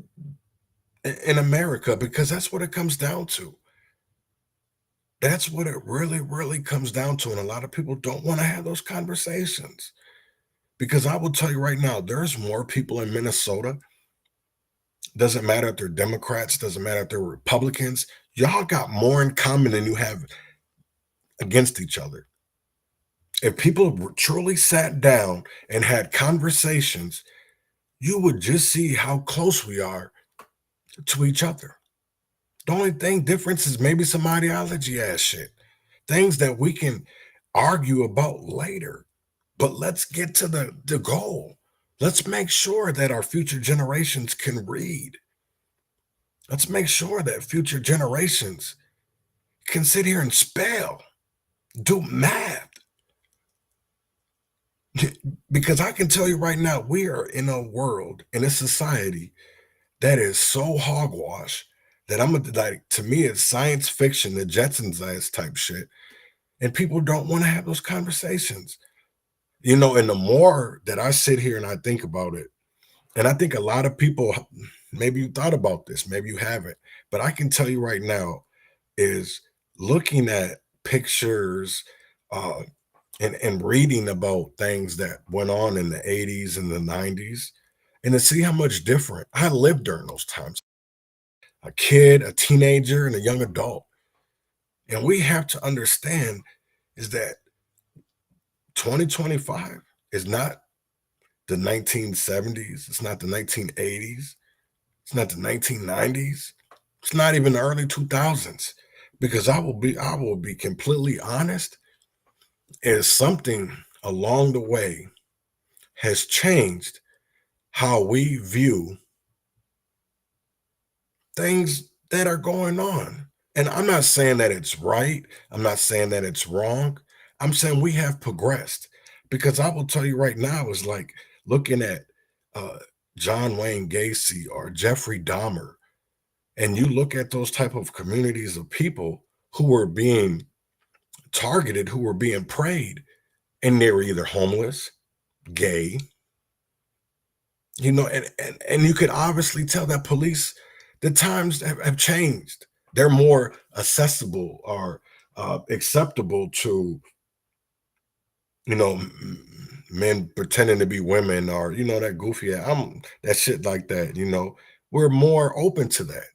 in America, because that's what it comes down to. That's what it really, really comes down to. And a lot of people don't want to have those conversations, because I will tell you right now, there's more people in Minnesota. Doesn't matter if they're Democrats, doesn't matter if they're Republicans. Y'all got more in common than you have against each other. If people truly sat down and had conversations, you would just see how close we are to each other. The only thing difference is maybe some ideology ass shit, things that we can argue about later. But let's get to the goal. Let's make sure that our future generations can read. Let's make sure that future generations can sit here and spell, do math. Because I can tell you right now, we are in a world, in a society that is so hogwash that like, to me, it's science fiction, the Jetsons ass type shit. And people don't want to have those conversations. And the more that I sit here and I think about it, and I think a lot of people, maybe you thought about this, maybe you haven't, but I can tell you right now is looking at pictures and reading about things that went on in the 80s and the 90s, and to see how much different. I lived during those times. A kid, a teenager, and a young adult. And we have to understand is that 2025 is not the 1970s. It's not the 1980s. It's not the 1990s. It's not even the early 2000s. Because I will be completely honest, is something along the way has changed how we view things that are going on. And I'm not saying that it's right. I'm not saying that it's wrong. I'm saying we have progressed, because I will tell you right now is like looking at John Wayne Gacy or Jeffrey Dahmer, and you look at those type of communities of people who were being targeted, who were being preyed, and they were either homeless, gay, and you could obviously tell that police, the times have changed. They're more accessible or acceptable to, men pretending to be women, or, that goofy, that shit like that, we're more open to that.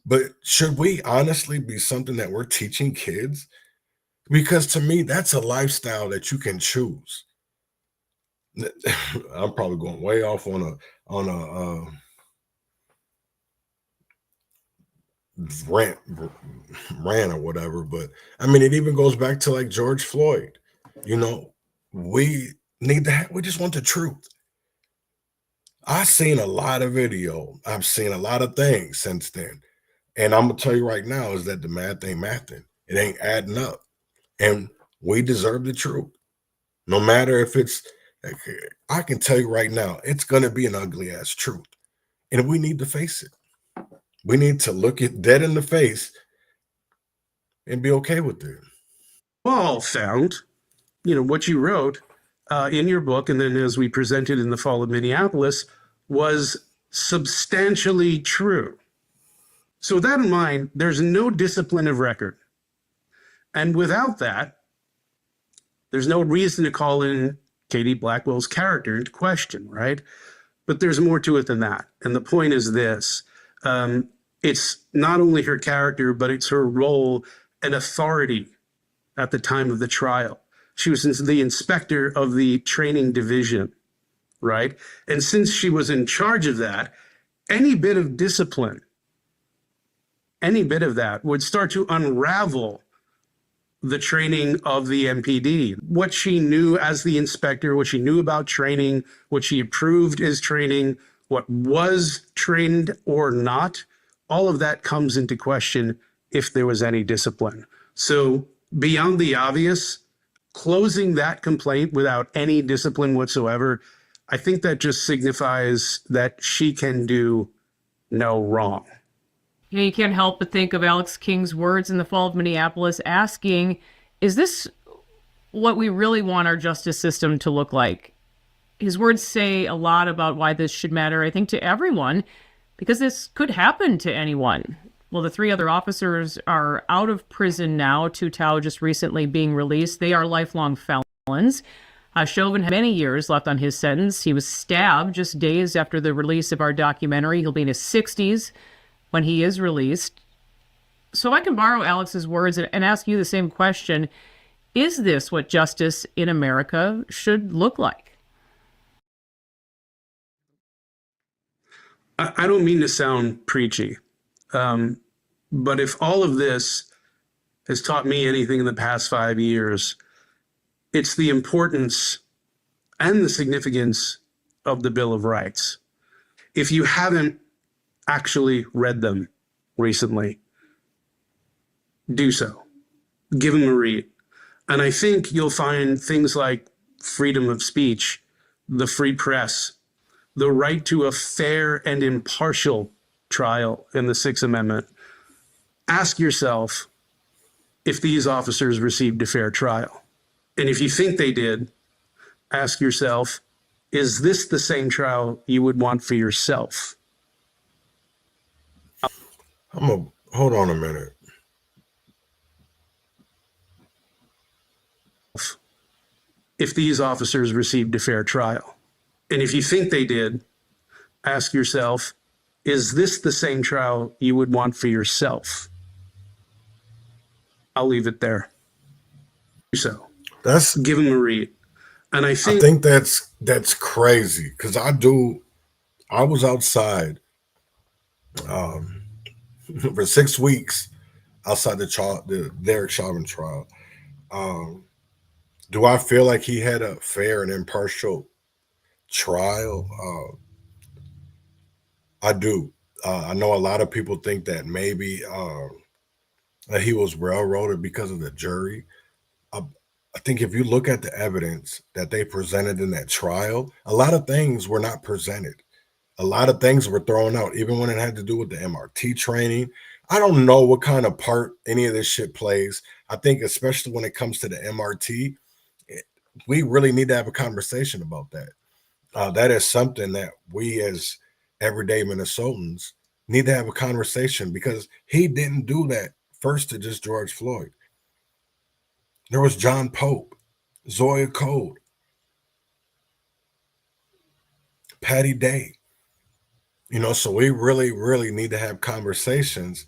But should we honestly be something that we're teaching kids? Because to me, that's a lifestyle that you can choose. I'm probably going way off on a rant or whatever, but I mean, it even goes back to like George Floyd. We just want the truth. I've seen a lot of video. I've seen a lot of things since then. And I'm gonna tell you right now is that the math ain't mathing. It ain't adding up. And we deserve the truth. No matter if it's, I can tell you right now, it's gonna be an ugly ass truth. And we need to face it. We need to look it dead in the face and be okay with it. All found, what you wrote in your book, and then as we presented in the fall of Minneapolis, was substantially true. So with that in mind, there's no discipline of record. And without that, there's no reason to call in Katie Blackwell's character into question, right? But there's more to it than that. And the point is this. It's not only her character, but it's her role and authority at the time of the trial. She was the inspector of the training division, right? And since she was in charge of that, any bit of discipline, any bit of that would start to unravel the training of the MPD. What she knew as the inspector, what she knew about training, what she approved as training, what was trained or not, all of that comes into question if there was any discipline. So beyond the obvious, closing that complaint without any discipline whatsoever, I think that just signifies that she can do no wrong. You know, you can't help but think of Alex King's words in the fall of Minneapolis asking, is this what we really want our justice system to look like? His words say a lot about why this should matter, I think, to everyone, because this could happen to anyone. Well, the 3 other officers are out of prison now, Tu Tao just recently being released. They are lifelong felons. Chauvin had many years left on his sentence. He was stabbed just days after the release of our documentary. He'll be in his 60s when he is released. So I can borrow Alex's words and ask you the same question. Is this what justice in America should look like? I don't mean to sound preachy, but if all of this has taught me anything in the past 5 years, it's the importance and the significance of the Bill of Rights. If you haven't actually read them recently, do so. Give them a read. And I think you'll find things like freedom of speech, the free press, the right to a fair and impartial trial in the Sixth Amendment. Ask yourself if these officers received a fair trial. And if you think they did, ask yourself, is this the same trial you would want for yourself? Hold on a minute. If these officers received a fair trial. And if you think they did, ask yourself, is this the same trial you would want for yourself? I'll leave it there. So give them a read. And I think that's crazy, because I was outside for 6 weeks outside the Derek Chauvin trial. Do I feel like he had a fair and impartial trial? I do. I know a lot of people think that maybe that he was railroaded because of the jury. I think if you look at the evidence that they presented in that trial, a lot of things were not presented. A lot of things were thrown out, even when it had to do with the MRT training. I don't know what kind of part any of this shit plays. I think especially when it comes to the MRT, we really need to have a conversation about that. That is something that we as everyday Minnesotans need to have a conversation, because he didn't do that first to just George Floyd. There was John Pope, Zoya Code, Patty Day. So we really, really need to have conversations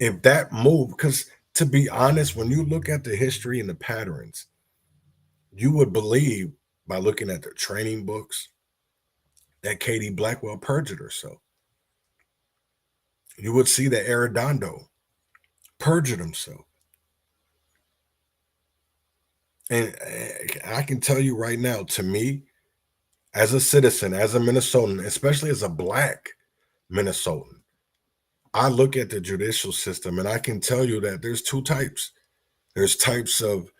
if that move, because to be honest, when you look at the history and the patterns, you would believe by looking at the training books that Katie Blackwell perjured herself. You would see that Arredondo perjured himself. And I can tell you right now, to me, as a citizen, as a Minnesotan, especially as a Black Minnesotan, I look at the judicial system and I can tell you that there's 2 types. There's types of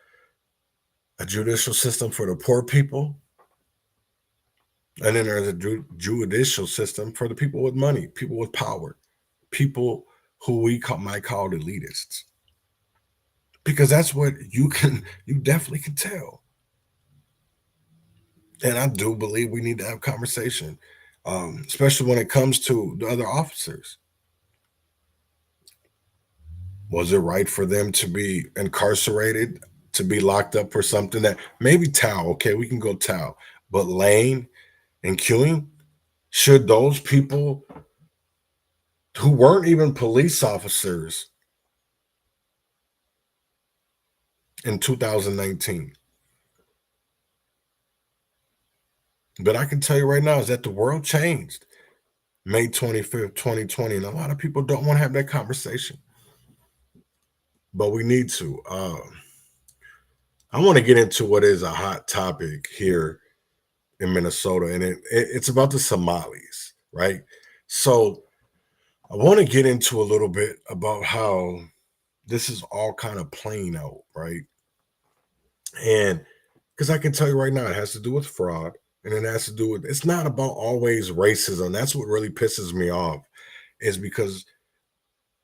a judicial system for the poor people, and then there's a judicial system for the people with money, people with power, people who might call elitists. Because that's what you definitely can tell. And I do believe we need to have a conversation, especially when it comes to the other officers. Was it right for them to be incarcerated, to be locked up for something that maybe Tao, okay, we can go Tao, but Lane and Queuing, should those people who weren't even police officers in 2019. But I can tell you right now is that the world changed May 25th, 2020. And a lot of people don't want to have that conversation. But we need to. I want to get into what is a hot topic here in Minnesota. And it's about the Somalis, right? So I want to get into a little bit about how this is all kind of playing out, right? And Because I can tell you right now, it has to do with fraud, and it has to do with, it's not about always racism. That's what really pisses me off, is because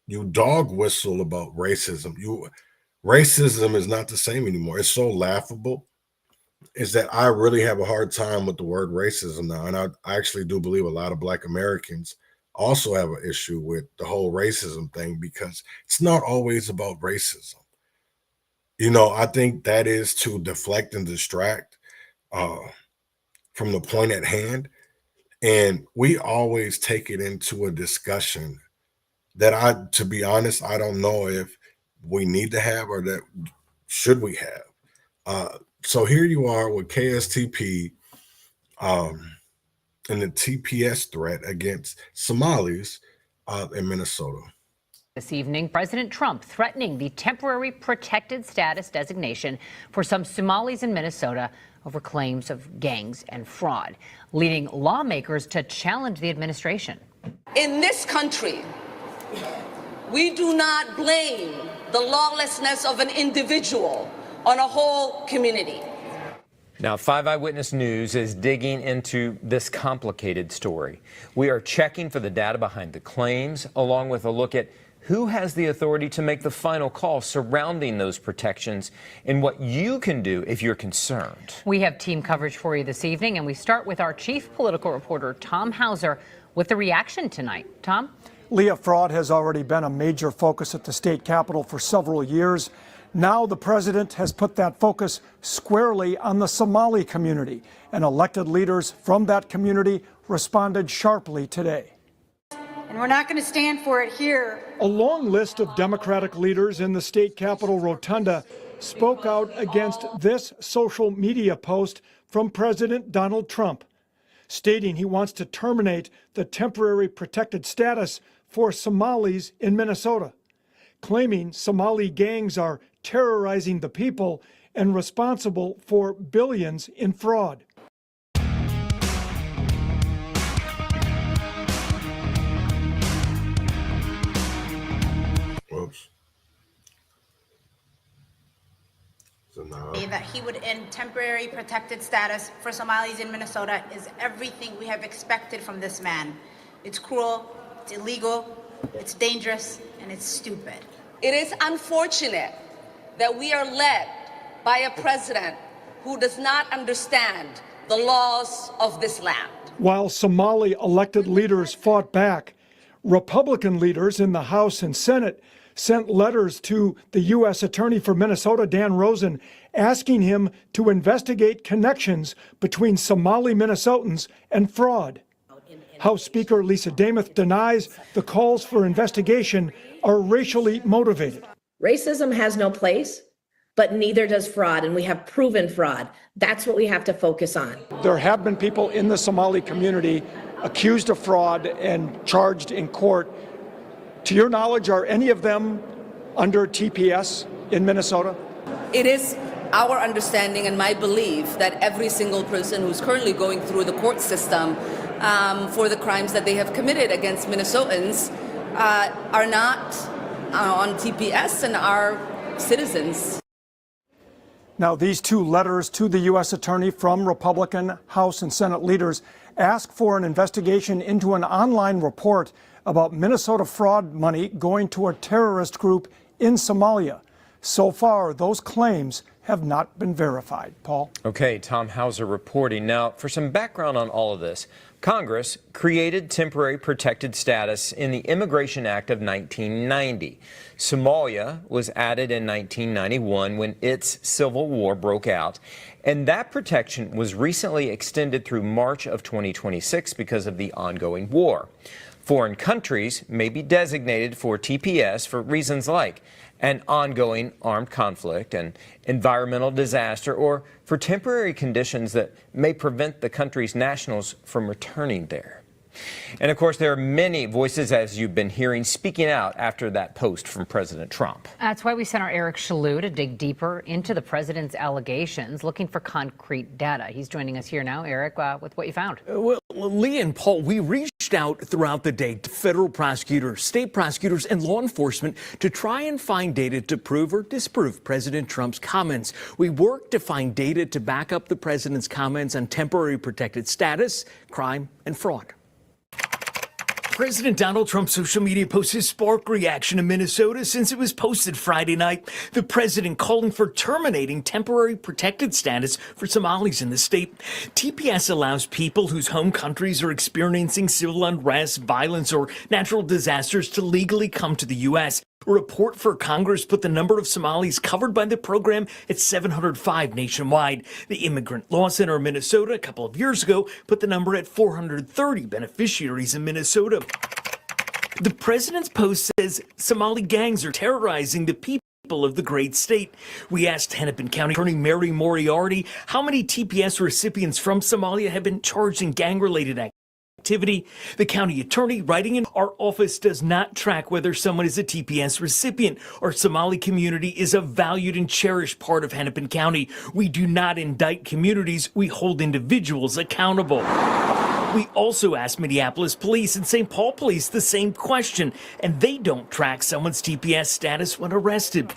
you dog whistle about racism. Racism is not the same anymore. It's so laughable. Is that I really have a hard time with the word racism now. And I actually do believe a lot of Black Americans also have an issue with the whole racism thing, because it's not always about racism. You know, I think that is to deflect and distract from the point at hand. And we always take it into a discussion that to be honest, I don't know if we need to have, or that should we have. So here you are with KSTP and the TPS threat against Somalis in Minnesota. This evening, President Trump threatening the temporary protected status designation for some Somalis in Minnesota over claims of gangs and fraud, leading lawmakers to challenge the administration. In this country, we do not blame the lawlessness of an individual on a whole community. Now, 5 Eyewitness News is digging into this complicated story. We are checking for the data behind the claims, along with a look at who has the authority to make the final call surrounding those protections and what you can do if you're concerned. We have team coverage for you this evening, and we start with our chief political reporter, Tom Hauser, with the reaction tonight. Tom? Leah, fraud has already been a major focus at the state capitol for several years. Now the president has put that focus squarely on the Somali community, and elected leaders from that community responded sharply today. And we're not going to stand for it here. A long list of Democratic leaders in the state capitol rotunda spoke out against this social media post from President Donald Trump, stating he wants to terminate the temporary protected status for Somalis in Minnesota, claiming Somali gangs are terrorizing the people and responsible for billions in fraud. Whoops. So now, That he would end temporary protected status for Somalis in Minnesota is everything we have expected from this man. It's cruel, it's illegal, it's dangerous, and it's stupid. It is unfortunate that we are led by a president who does not understand the laws of this land. While Somali elected leaders fought back, Republican leaders in the House and Senate sent letters to the U.S. Attorney for Minnesota, Dan Rosen, asking him to investigate connections between Somali Minnesotans and fraud. House Speaker Lisa Dameth denies the calls for investigation are racially motivated. Racism has no place, but neither does fraud, and we have proven fraud. That's what we have to focus on. There have been people in the Somali community accused of fraud and charged in court. To your knowledge, are any of them under TPS in Minnesota? It is our understanding and my belief that every single person who's currently going through the court system for the crimes that they have committed against Minnesotans are not on TPS and are citizens. Now, these two letters to the U.S. Attorney from Republican House and Senate leaders ask for an investigation into an online report about Minnesota fraud money going to a terrorist group in Somalia. So far, those claims have not been verified. Paul? Okay, Tom Hauser reporting. Now, for some background on all of this, Congress created temporary protected status in the Immigration Act of 1990. Somalia was added in 1991 when its civil war broke out, and that protection was recently extended through March of 2026 because of the ongoing war. Foreign countries may be designated for TPS for reasons like an ongoing armed conflict, an environmental disaster, or for temporary conditions that may prevent the country's nationals from returning there. And of course, there are many voices, as you've been hearing, speaking out after that post from President Trump. That's why we sent our Eric Shalou to dig deeper into the president's allegations, looking for concrete data. He's joining us here now, Eric, with what you found. Well, Lee and Paul, we reached out throughout the day to federal prosecutors, state prosecutors, and law enforcement to try and find data to prove or disprove President Trump's comments. We worked to find data to back up the president's comments on temporary protected status, crime, and fraud. President Donald Trump's social media post has sparked reaction in Minnesota since it was posted Friday night. The president calling for terminating temporary protected status for Somalis in the state. TPS allows people whose home countries are experiencing civil unrest, violence, or natural disasters to legally come to the U.S. A report for Congress put the number of Somalis covered by the program at 705 nationwide. The Immigrant Law Center in Minnesota a couple of years ago put the number at 430 beneficiaries in Minnesota. The president's post says Somali gangs are terrorizing the people of the great state. We asked Hennepin County Attorney Mary Moriarty how many TPS recipients from Somalia have been charged in gang-related activity. The county attorney writing in, our office does not track whether someone is a TPS recipient. Our Somali community is a valued and cherished part of Hennepin County. We do not indict communities. We hold individuals accountable. We also asked Minneapolis police and St. Paul police the same question, and they don't track someone's TPS status when arrested.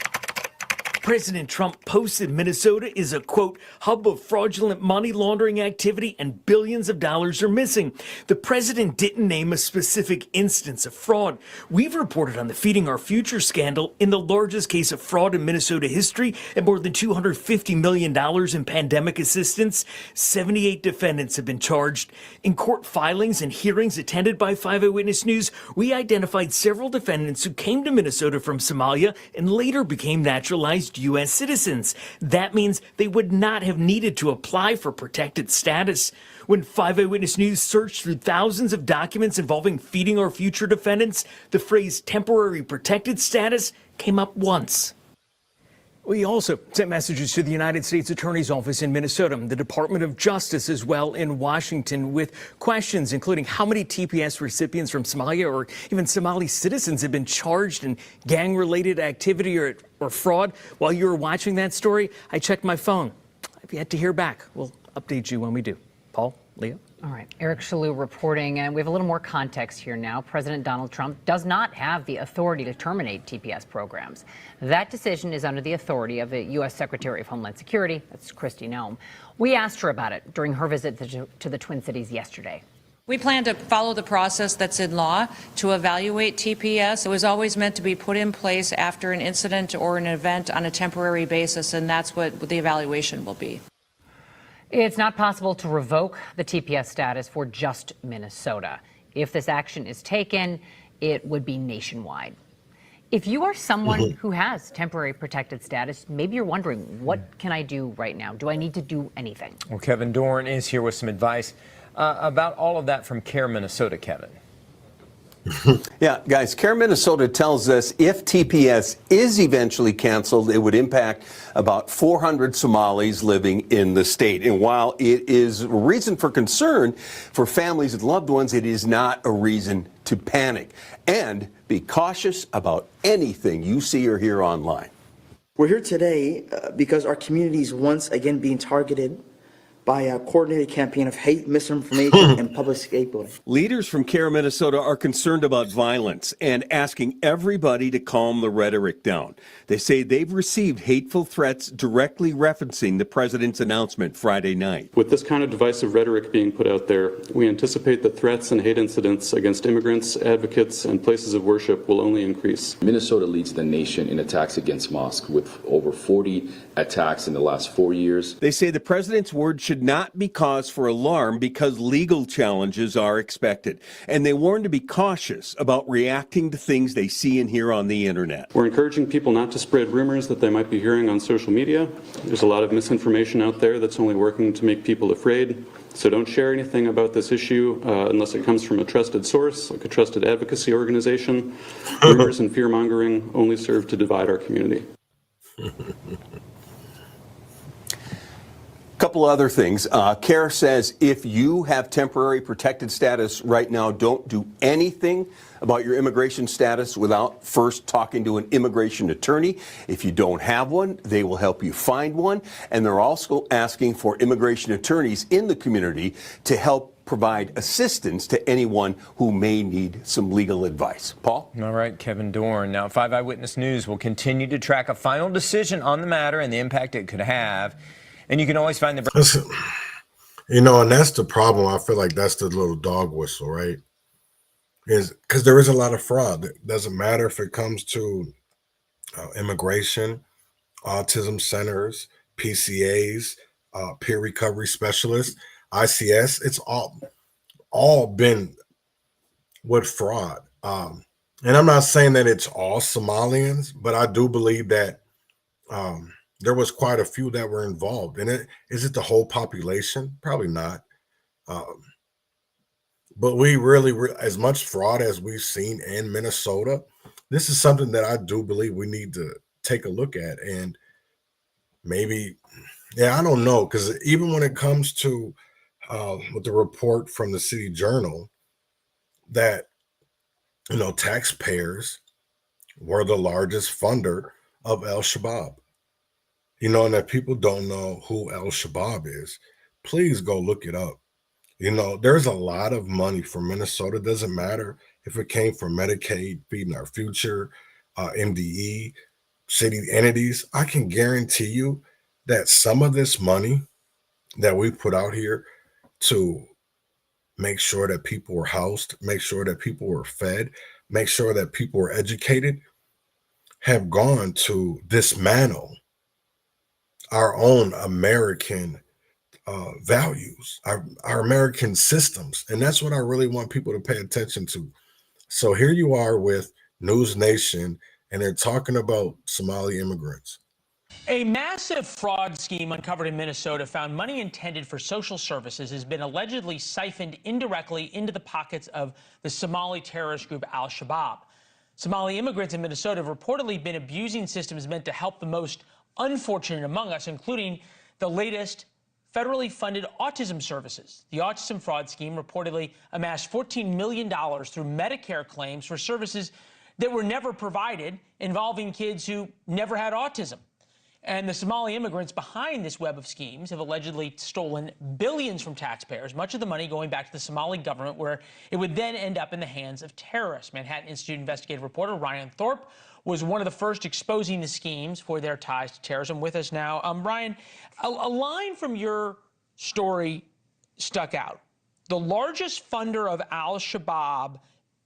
President Trump posted Minnesota is a, quote, hub of fraudulent money laundering activity and billions of dollars are missing. The president didn't name a specific instance of fraud. We've reported on the Feeding Our Future scandal, in the largest case of fraud in Minnesota history at more than $250 million in pandemic assistance. 78 defendants have been charged. In court filings and hearings attended by 5 Eyewitness News, we identified several defendants who came to Minnesota from Somalia and later became naturalized U.S. citizens. That means they would not have needed to apply for protected status. When 5 Eyewitness News searched through thousands of documents involving Feeding Our Future defendants, the phrase temporary protected status came up once. We also sent messages to the United States Attorney's Office in Minnesota, the Department of Justice as well in Washington, with questions including how many TPS recipients from Somalia or even Somali citizens have been charged in gang-related activity or fraud. While you were watching that story, I checked my phone. I've yet to hear back. We'll update you when we do. Paul, Leah? All right, Eric Shalou reporting, and we have a little more context here now. President Donald Trump does not have the authority to terminate TPS programs. That decision is under the authority of the U.S. Secretary of Homeland Security, that's Kristi Noem. We asked her about it during her visit to the Twin Cities yesterday. We plan to follow the process that's in law to evaluate TPS. It was always meant to be put in place after an incident or an event on a temporary basis, and that's what the evaluation will be. It's not possible to revoke the TPS status for just Minnesota. If this action is taken, it would be nationwide. If you are someone who has temporary protected status, maybe you're wondering, what can I do right now? Do I need to do anything? Well, Kevin Dorn is here with some advice about all of that from Care Minnesota, Kevin. Yeah, guys, Care Minnesota tells us if TPS is eventually canceled, it would impact about 400 Somalis living in the state. And while it is a reason for concern for families and loved ones, it is not a reason to panic. And be cautious about anything you see or hear online. We're here today because our community is once again being targeted by a coordinated campaign of hate, misinformation, and public scapegoating. Leaders from Care Minnesota are concerned about violence and asking everybody to calm the rhetoric down. They say they've received hateful threats directly referencing the president's announcement Friday night. With this kind of divisive rhetoric being put out there, we anticipate that threats and hate incidents against immigrants, advocates, and places of worship will only increase. Minnesota leads the nation in attacks against mosques, with over 40 attacks in the last 4 years. They say the president's words should not be cause for alarm because legal challenges are expected. And they warn to be cautious about reacting to things they see and hear on the internet. We're encouraging people not to spread rumors that they might be hearing on social media. There's a lot of misinformation out there that's only working to make people afraid. So don't share anything about this issue unless it comes from a trusted source, like a trusted advocacy organization. Rumors and fear-mongering only serve to divide our community. Couple other things. CARE says if you have temporary protected status right now, don't do anything about your immigration status without first talking to an immigration attorney. If you don't have one, they will help you find one. And they're also asking for immigration attorneys in the community to help provide assistance to anyone who may need some legal advice. Paul? All right, Kevin Dorn. Now, 5 Eyewitness News will continue to track a final decision on the matter and the impact it could have. And you can always find the... Listen, you know, and that's the problem. I feel like that's the little dog whistle, right? Is because there is a lot of fraud. It doesn't matter if it comes to immigration, autism centers, PCAs, peer recovery specialists, ICS. It's all been with fraud. And I'm not saying that it's all Somalians, but I do believe that there was quite a few that were involved. And is it the whole population? Probably not. But we really, as much fraud as we've seen in Minnesota, this is something that I do believe we need to take a look at. And maybe, I don't know, because even when it comes to with the report from the City Journal that, you know, taxpayers were the largest funder of al-Shabab. You know, and that people don't know who al-Shabab is, please go look it up. You know, there's a lot of money for Minnesota. It doesn't matter if it came from Medicaid, Feeding Our Future, MDE, city entities. I can guarantee you that some of this money that we put out here to make sure that people were housed, make sure that people were fed, make sure that people were educated, have gone to dismantle our own American values, our American systems. And that's what I really want people to pay attention to. So here you are with News Nation, and they're talking about Somali immigrants. A massive fraud scheme uncovered in Minnesota found money intended for social services has been allegedly siphoned indirectly into the pockets of the Somali terrorist group al-Shabab. Somali immigrants in Minnesota have reportedly been abusing systems meant to help the most unfortunate among us, including the latest federally funded autism services. The autism fraud scheme reportedly amassed $14 million through Medicare claims for services that were never provided, involving kids who never had autism. And the Somali immigrants behind this web of schemes have allegedly stolen billions from taxpayers, much of the money going back to the Somali government, where it would then end up in the hands of terrorists. Manhattan Institute investigative reporter Ryan Thorpe was one of the first exposing the schemes for their ties to terrorism. With us now, Ryan, a line from your story stuck out. The largest funder of al-Shabab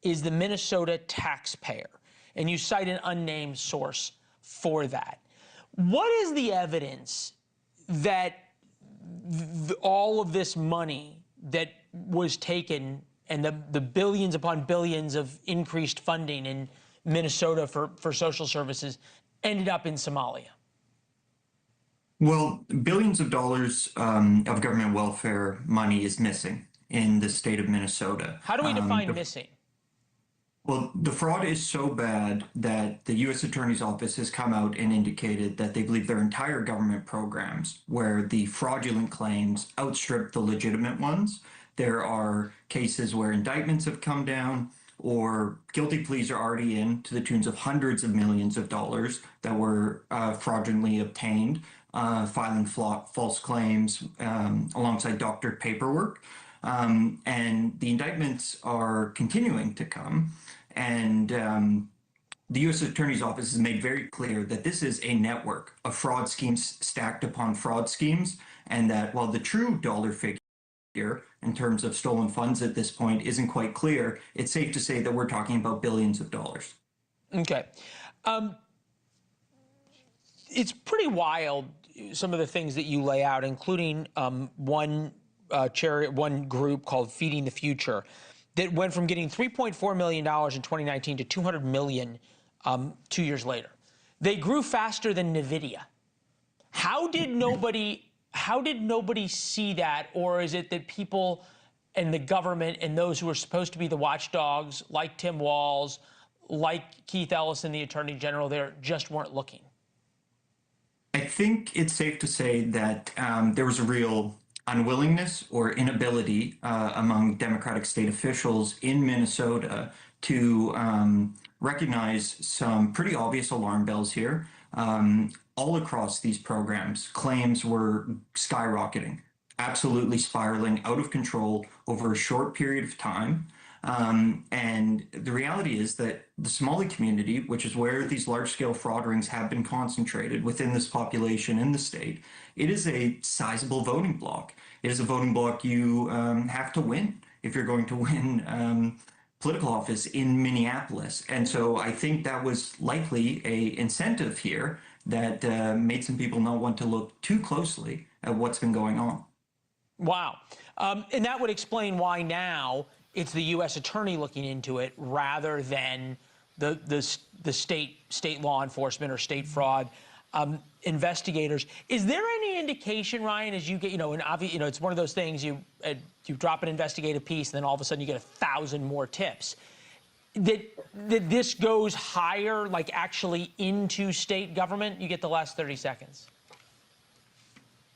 is the Minnesota taxpayer, and you cite an unnamed source for that. What is the evidence that all of this money that was taken and the billions upon billions of increased funding in Minnesota for social services ended up in Somalia? Well, billions of dollars of government welfare money is missing in the state of Minnesota. How do we define missing? Well, the fraud is so bad that the U.S. Attorney's Office has come out and indicated that they believe their entire government programs, where the fraudulent claims outstrip the legitimate ones. There are cases where indictments have come down or guilty pleas are already in to the tunes of hundreds of millions of dollars that were fraudulently obtained, filing false claims alongside doctored paperwork. And the indictments are continuing to come. And the U.S. Attorney's Office has made very clear that this is a network of fraud schemes stacked upon fraud schemes, and that while the true dollar figure in terms of stolen funds at this point isn't quite clear, it's safe to say that we're talking about billions of dollars. Okay. It's pretty wild, some of the things that you lay out, including one group called Feeding the Future that went from getting $3.4 million in 2019 to $200 million 2 years later. They grew faster than NVIDIA. How did nobody see that? Or is it that people and the government and those who are supposed to be the watchdogs, like Tim Walz, like Keith Ellison, the Attorney General, there just weren't looking? I think it's safe to say that there was a real unwillingness or inability among Democratic state officials in Minnesota to recognize some pretty obvious alarm bells here. All across these programs, claims were skyrocketing, absolutely spiraling out of control over a short period of time. And the reality is that the Somali community, which is where these large-scale fraud rings have been concentrated within this population in the state, it is a sizable voting bloc. It is a voting bloc you have to win if you're going to win political office in Minneapolis. And so I think that was likely a incentive here that made some people not want to look too closely at what's been going on. Wow. And that would explain why now it's the U.S. attorney looking into it rather than the state law enforcement or state fraud investigators. Is there any indication, Ryan, as you get, it's one of those things you drop an investigative piece and then all of a sudden you get 1,000 more tips. That this goes higher, like actually into state government? You get the last 30 seconds.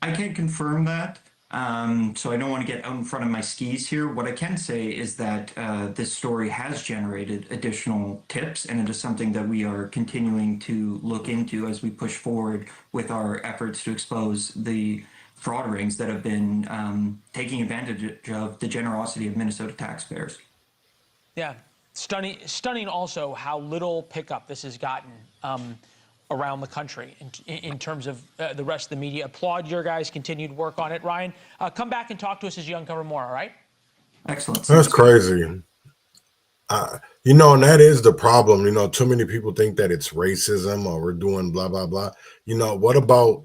I can't confirm that, so I don't want to get out in front of my skis here. What I can say is that this story has generated additional tips, and it is something that we are continuing to look into as we push forward with our efforts to expose the fraud rings that have been taking advantage of the generosity of Minnesota taxpayers. Yeah. Stunning also how little pickup this has gotten around the country in terms of the rest of the media. Applaud your guys' continued work on it. Ryan, come back and talk to us as you uncover more, all right? Excellent. That's crazy. And that is the problem. Too many people think that it's racism or we're doing blah, blah, blah. What about,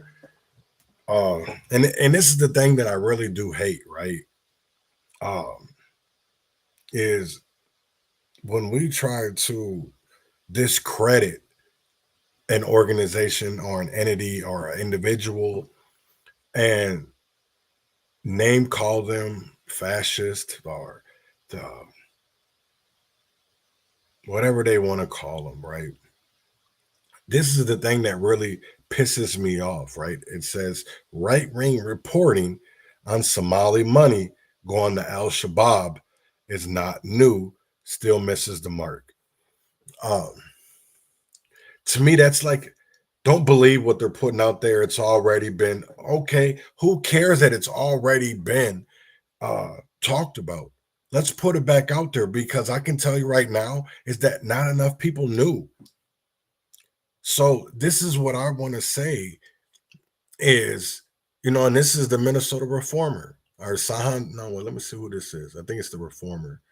and this is the thing that I really do hate, right? Is when we try to discredit an organization or an entity or an individual and name call them fascist or whatever they want to call them, right? This is the thing that really pisses me off, right? It says right-wing reporting on Somali money going to al-Shabab is not new, still misses the mark. To me, that's like, don't believe what they're putting out there. It's already been, okay, who cares that it's already been talked about? Let's put it back out there, because I can tell you right now is that not enough people knew. So this is what I want to say is, and this is the Minnesota Reformer or Sahan. No, well, let me see who this is. I think it's the Reformer.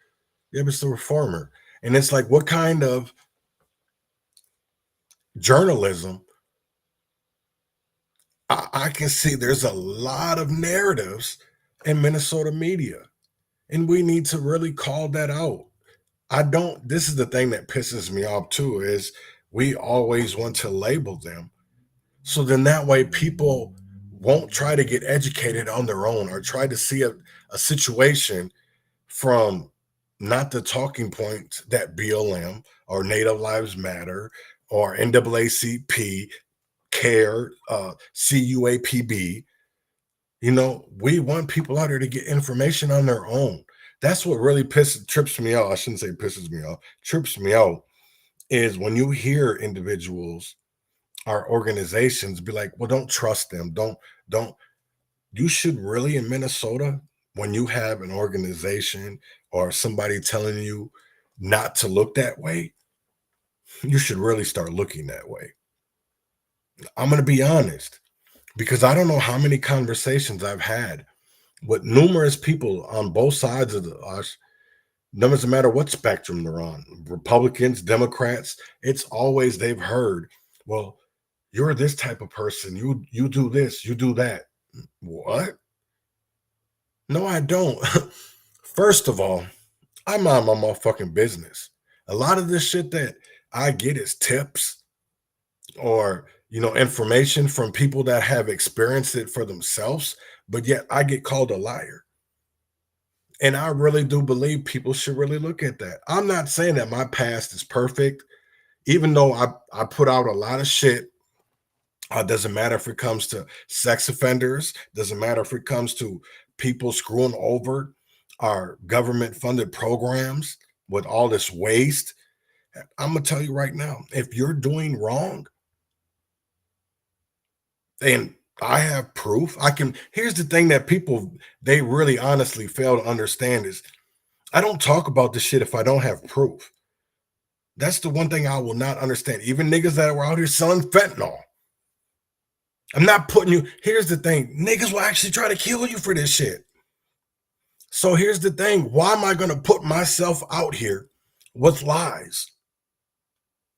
Yeah, it's the Reformer. And it's like, what kind of journalism? I can see there's a lot of narratives in Minnesota media, and we need to really call that out. This is the thing that pisses me off too, is we always want to label them. So then that way people won't try to get educated on their own or try to see a situation from not the talking point that BLM or Native Lives Matter or NAACP, CARE, CUAPB. We want people out there to get information on their own. That's what really trips me out. I shouldn't say pisses me off. Trips me out is when you hear individuals or organizations be like, well, don't trust them. Don't. You should really, in Minnesota, when you have an organization or somebody telling you not to look that way, you should really start looking that way. I'm going to be honest, because I don't know how many conversations I've had with numerous people on both sides of us. No matter what spectrum they're on, Republicans, Democrats, it's always they've heard, well, you're this type of person. You do this, you do that. What? No, I don't. First of all, I'm on my motherfucking business. A lot of this shit that I get is tips or, information from people that have experienced it for themselves, but yet I get called a liar. And I really do believe people should really look at that. I'm not saying that my past is perfect, even though I put out a lot of shit Doesn't matter if it comes to sex offenders, doesn't matter if it comes to people screwing over our government funded programs with all this waste. I'm going to tell you right now, if you're doing wrong, and I have proof, here's the thing that people, they really honestly fail to understand is I don't talk about this shit if I don't have proof. That's the one thing I will not understand. Even niggas that were out here selling fentanyl. I'm not putting you, here's the thing, niggas will actually try to kill you for this shit. So here's the thing, why am I going to put myself out here with lies?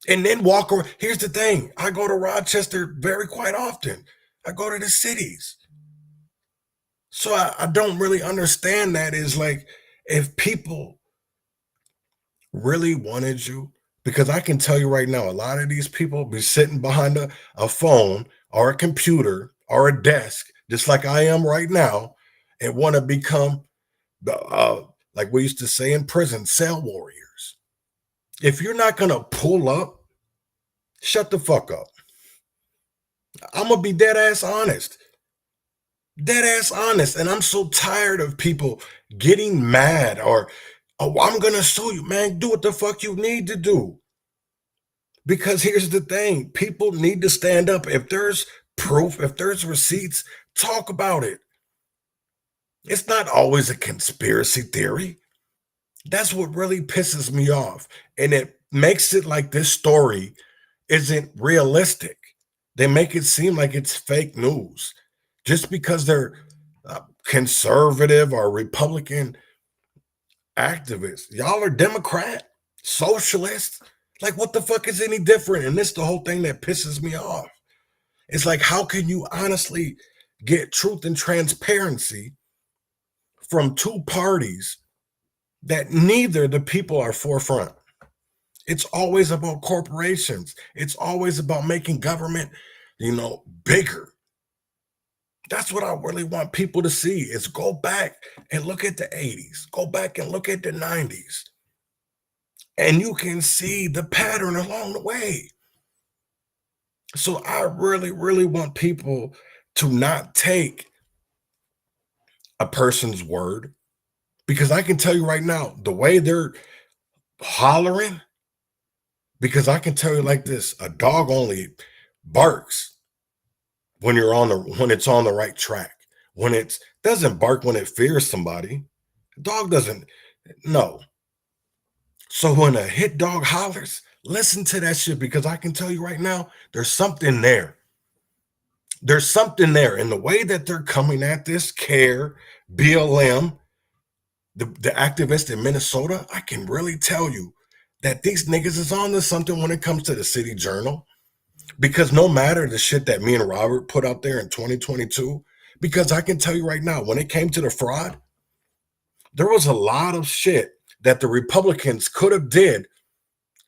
And then walk around, here's the thing, I go to Rochester very quite often. I go to the cities. So I don't really understand that is like, if people really wanted you, because I can tell you right now, a lot of these people be sitting behind a phone or a computer or a desk, just like I am right now, and want to become, like we used to say in prison, cell warriors. If you're not going to pull up, shut the fuck up. I'm going to be dead ass honest. Dead ass honest. And I'm so tired of people getting mad or, oh, I'm going to sue you. Man, do what the fuck you need to do. Because here's the thing, people need to stand up. If there's proof, if there's receipts, talk about it. It's not always a conspiracy theory. That's what really pisses me off. And it makes it like this story isn't realistic. They make it seem like it's fake news. Just because they're conservative or Republican activists. Y'all are Democrat, socialists. Like, what the fuck is any different? And this is the whole thing that pisses me off. It's like, how can you honestly get truth and transparency from two parties that neither the people are forefront? It's always about corporations. It's always about making government, bigger. That's what I really want people to see is go back and look at the 80s. Go back and look at the 90s. And you can see the pattern along the way. So I really, really want people to not take a person's word, because I can tell you right now, the way they're hollering, because I can tell you like this, a dog only barks when it's on the right track. When it doesn't bark when it fears somebody. The dog doesn't, no. So when a hit dog hollers, listen to that shit, because I can tell you right now, there's something there. There's something there in the way that they're coming at this CARE, BLM, the activists in Minnesota. I can really tell you that these niggas is on to something when it comes to the City Journal, because no matter the shit that me and Robert put out there in 2022, because I can tell you right now, when it came to the fraud, there was a lot of shit that the Republicans could have did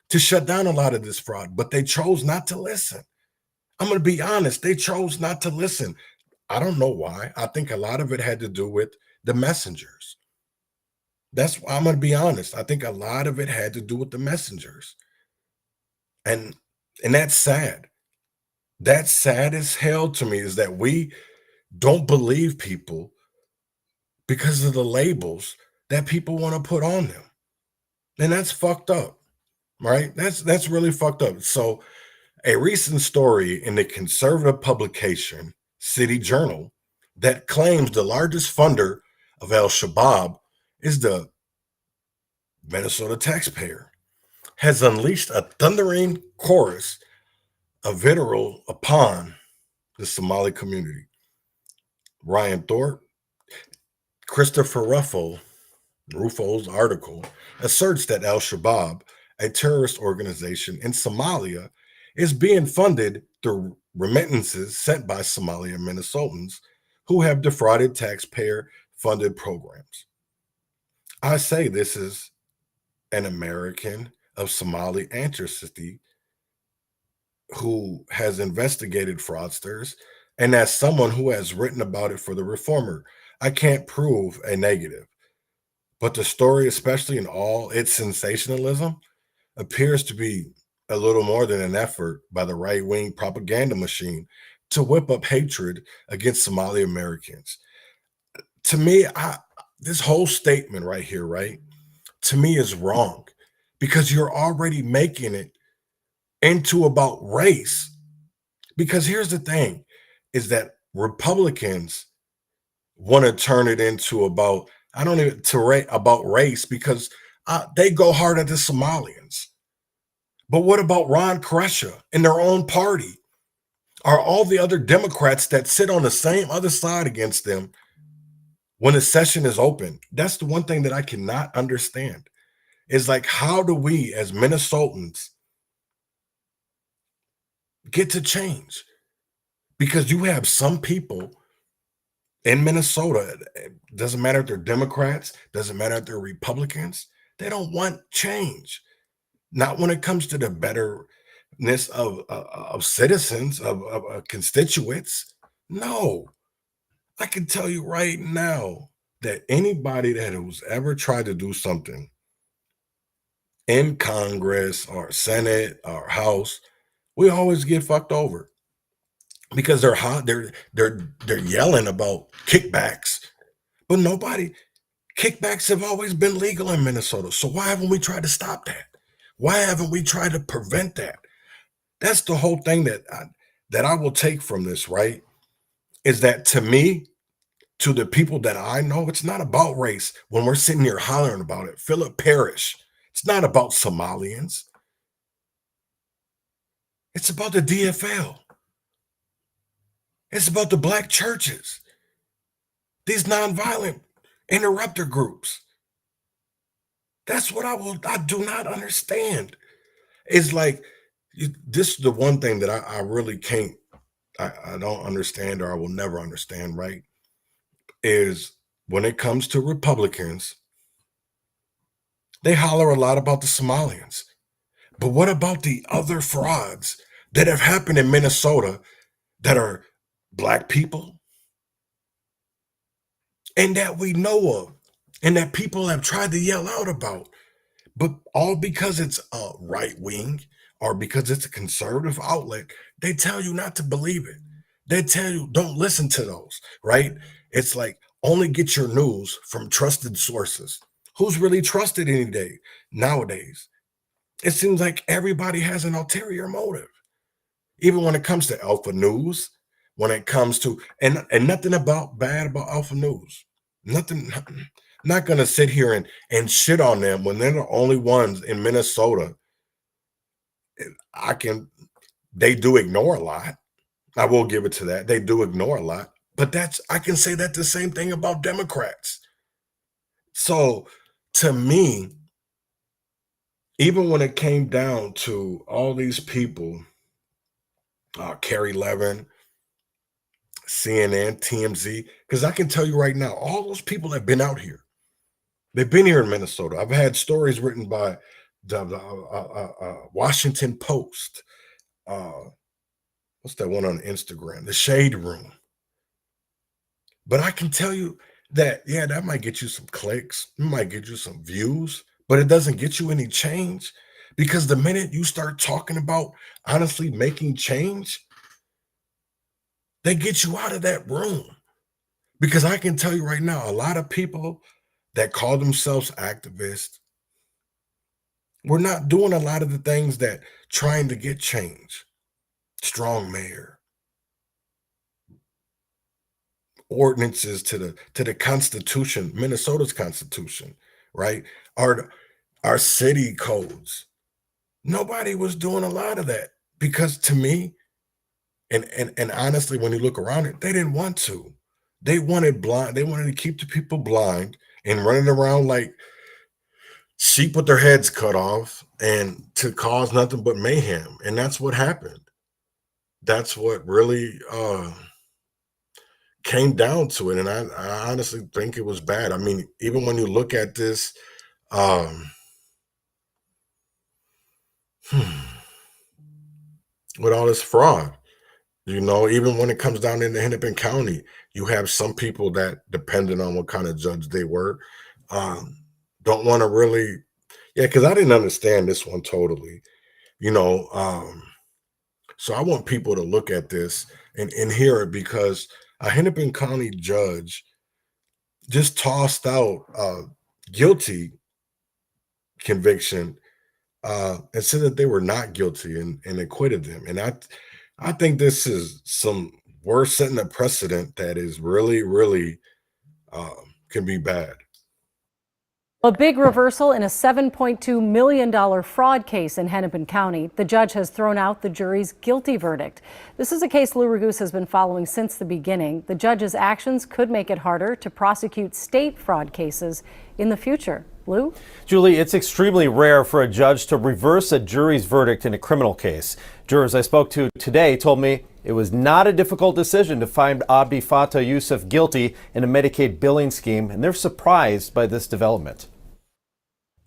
to shut down a lot of this fraud, but they chose not to listen. I'm going to be honest. They chose not to listen. I don't know why. I think a lot of it had to do with the messengers. That's why I'm going to be honest. I think a lot of it had to do with the messengers. And that's sad. That's sad as hell to me, is that we don't believe people because of the labels that people want to put on them. And that's fucked up, right? That's really fucked up. So a recent story in the conservative publication City Journal that claims the largest funder of al-Shabab is the Minnesota taxpayer has unleashed a thundering chorus of vitriol upon the Somali community. Ryan Thorpe, Christopher Rufo's article asserts that al-Shabab, a terrorist organization in Somalia, is being funded through remittances sent by Somali and Minnesotans who have defrauded taxpayer-funded programs. I say this is an American of Somali ancestry who has investigated fraudsters, and as someone who has written about it for the Reformer, I can't prove a negative. But the story, especially in all its sensationalism, appears to be a little more than an effort by the right-wing propaganda machine to whip up hatred against Somali Americans. To me, this whole statement right here, right, to me is wrong because you're already making it into about race. Because here's the thing is that Republicans want to turn it into about, I don't even about race because they go hard at the Somalians. But what about Ron Kresha in their own party? Are all the other Democrats that sit on the same other side against them when a session is open? That's the one thing that I cannot understand. Is like, how do we as Minnesotans get to change? Because you have some people in Minnesota, it doesn't matter if they're Democrats, doesn't matter if they're Republicans, they don't want change. Not when it comes to the betterness of citizens, of constituents. No, I can tell you right now that anybody that who's ever tried to do something in Congress or Senate or House, we always get fucked over because they're hot. They're yelling about kickbacks, but kickbacks have always been legal in Minnesota. So why haven't we tried to stop that? Why haven't we tried to prevent that? That's the whole thing that I will take from this, right? Is that to me, to the people that I know, it's not about race when we're sitting here hollering about it. Philip Parrish, it's not about Somalians. It's about the DFL. It's about the black churches. These nonviolent interrupter groups. That's what I do not understand. It's like, this is the one thing that I really can't, I don't understand, or I will never understand, right? Is when it comes to Republicans, they holler a lot about the Somalians. But what about the other frauds that have happened in Minnesota that are black people and that we know of and that people have tried to yell out about? But all because it's a right wing or because it's a conservative outlet, they tell you not to believe it. They tell you don't listen to those, right? It's like only get your news from trusted sources. Who's really trusted any day nowadays? It seems like everybody has an ulterior motive. Even when it comes to Alpha News, when it comes to and nothing bad about Alpha News. Nothing. Not going to sit here and shit on them when they're the only ones in Minnesota. They do ignore a lot. I will give it to that. They do ignore a lot, but I can say that the same thing about Democrats. So to me, even when it came down to all these people, Carrie Levin, CNN, TMZ, because I can tell you right now, all those people have been out here. They've been here in Minnesota. I've had stories written by the Washington Post. What's that one on Instagram? The Shade Room. But I can tell you that, yeah, that might get you some clicks. It might get you some views, but it doesn't get you any change. Because the minute you start talking about honestly making change, they get you out of that room. Because I can tell you right now, a lot of people that call themselves activists, we're not doing a lot of the things that trying to get change. Strong mayor, ordinances to the Constitution, Minnesota's Constitution, right? Our city codes. Nobody was doing a lot of that because to me, and honestly, when you look around it, they didn't want to. They wanted to keep the people blind and running around like sheep with their heads cut off and to cause nothing but mayhem. And that's what happened. That's what really came down to it. And I honestly think it was bad. I mean, even when you look at this, with all this fraud, even when it comes down into Hennepin County, you have some people that, depending on what kind of judge they were, don't want to really, because I didn't understand this one totally. So I want people to look at this and hear it, because a Hennepin County judge just tossed out a guilty conviction and said that they were not guilty and acquitted them. And I think this is we're setting a precedent that is really, really can be bad. A big reversal in a $7.2 million fraud case in Hennepin County. The judge has thrown out the jury's guilty verdict. This is a case Lou Raguse has been following since the beginning. The judge's actions could make it harder to prosecute state fraud cases in the future. Lou? Julie, it's extremely rare for a judge to reverse a jury's verdict in a criminal case. Jurors I spoke to today told me it was not a difficult decision to find Abdi Fattah Yusuf guilty in a Medicaid billing scheme, and they're surprised by this development.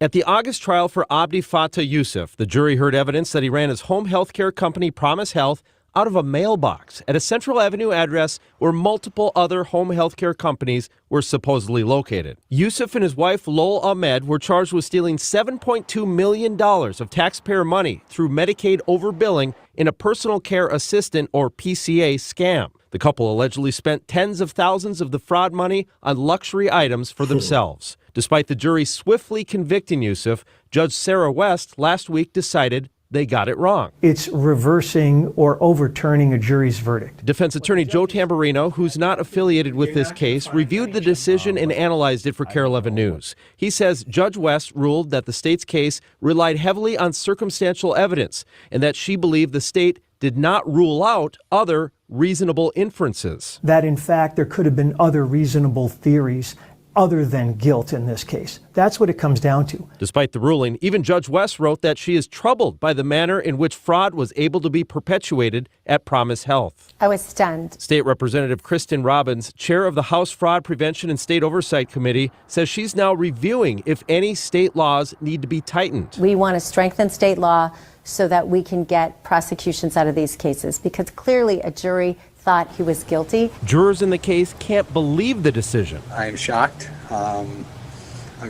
At the August trial for Abdi Fattah Yusuf, the jury heard evidence that he ran his home health care company, Promise Health, out of a mailbox at a Central Avenue address where multiple other home health care companies were supposedly located. Yusuf and his wife, Lol Ahmed, were charged with stealing $7.2 million of taxpayer money through Medicaid overbilling in a personal care assistant, or PCA, scam. The couple allegedly spent tens of thousands of the fraud money on luxury items for themselves. Despite the jury swiftly convicting Yusuf, Judge Sarah West last week decided they got it wrong. It's reversing or overturning a jury's verdict. Defense attorney Joe Tamburino, who's not affiliated with this case, reviewed the decision and analyzed it for KARE 11 News. He says Judge West ruled that the state's case relied heavily on circumstantial evidence and that she believed the state did not rule out other reasonable inferences. That, in fact, there could have been other reasonable theories other than guilt in this case. That's what it comes down to. Despite the ruling, even Judge West wrote that she is troubled by the manner in which fraud was able to be perpetuated at Promise Health. I was stunned. State Representative Kristen Robbins, chair of the House Fraud Prevention and State Oversight Committee, says she's now reviewing if any state laws need to be tightened. We want to strengthen state law so that we can get prosecutions out of these cases, because clearly a jury thought he was guilty. Jurors in the case can't believe the decision. I am shocked. I'm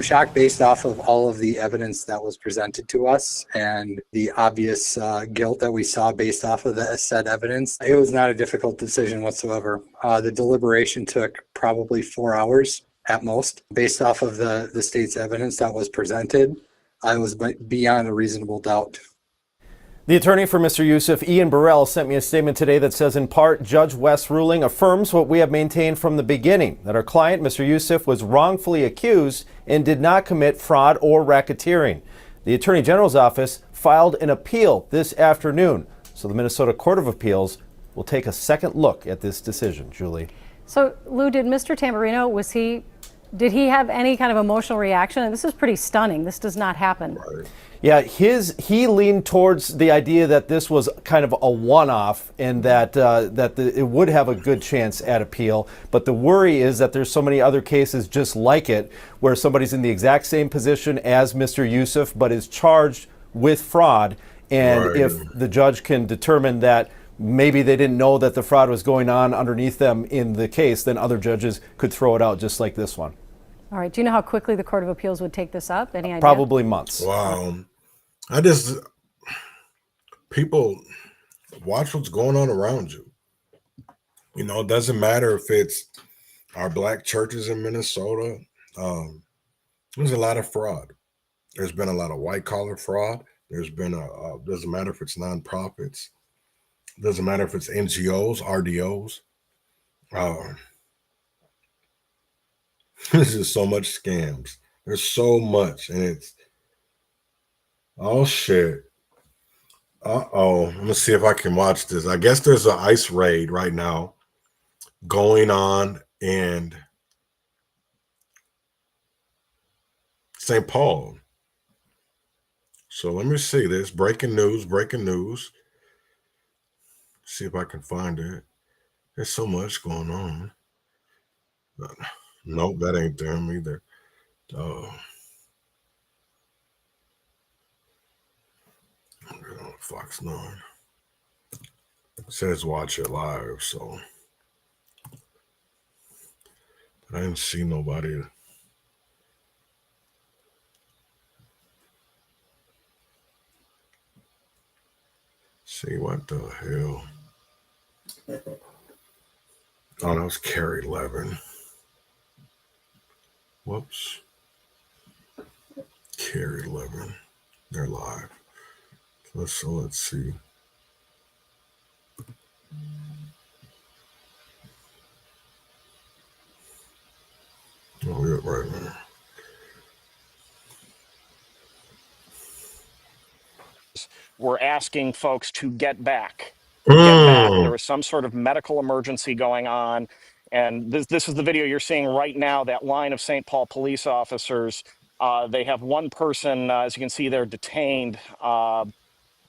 shocked based off of all of the evidence that was presented to us and the obvious guilt that we saw based off of the said evidence. It was not a difficult decision whatsoever. The deliberation took probably 4 hours at most. Based off of the state's evidence that was presented, I was beyond a reasonable doubt. The attorney for Mr. Yusuf, Ian Burrell, sent me a statement today that says, in part, Judge West's ruling affirms what we have maintained from the beginning, that our client, Mr. Yusuf, was wrongfully accused and did not commit fraud or racketeering. The Attorney General's office filed an appeal this afternoon, so the Minnesota Court of Appeals will take a second look at this decision. Julie. So, Lou, did Mr. Tamburino, did he have any kind of emotional reaction? And this is pretty stunning. This does not happen. Right. Yeah, he leaned towards the idea that this was kind of a one-off and that it would have a good chance at appeal. But the worry is that there's so many other cases just like it where somebody's in the exact same position as Mr. Yusuf but is charged with fraud. And Right. if the judge can determine that maybe they didn't know that the fraud was going on underneath them in the case, then other judges could throw it out just like this one. All right. Do you know how quickly the Court of Appeals would take this up? Any idea? Probably months. Wow. People watch what's going on around you. You know, it doesn't matter if it's our black churches in Minnesota. There's a lot of fraud. There's been a lot of white collar fraud. There's been doesn't matter if it's nonprofits. Doesn't matter if it's NGOs, RDOs. There's just so much scams. There's so much, and it's oh shit. I'm gonna see if I can watch this. I guess there's an ICE raid right now going on in St. Paul. So let me see this. Breaking news. See if I can find it. There's so much going on. Nope, that ain't them either. Fox 9. It says watch it live, so I didn't see nobody. See what the hell? Oh, that was Carrie Levin. Whoops. Carrie Levin. They're live. So let's see. Oh, yeah, right there. We're asking folks to get back. Get back. There was some sort of medical emergency going on. And this is the video you're seeing right now, that line of St. Paul police officers. They have one person, as you can see, they're detained. You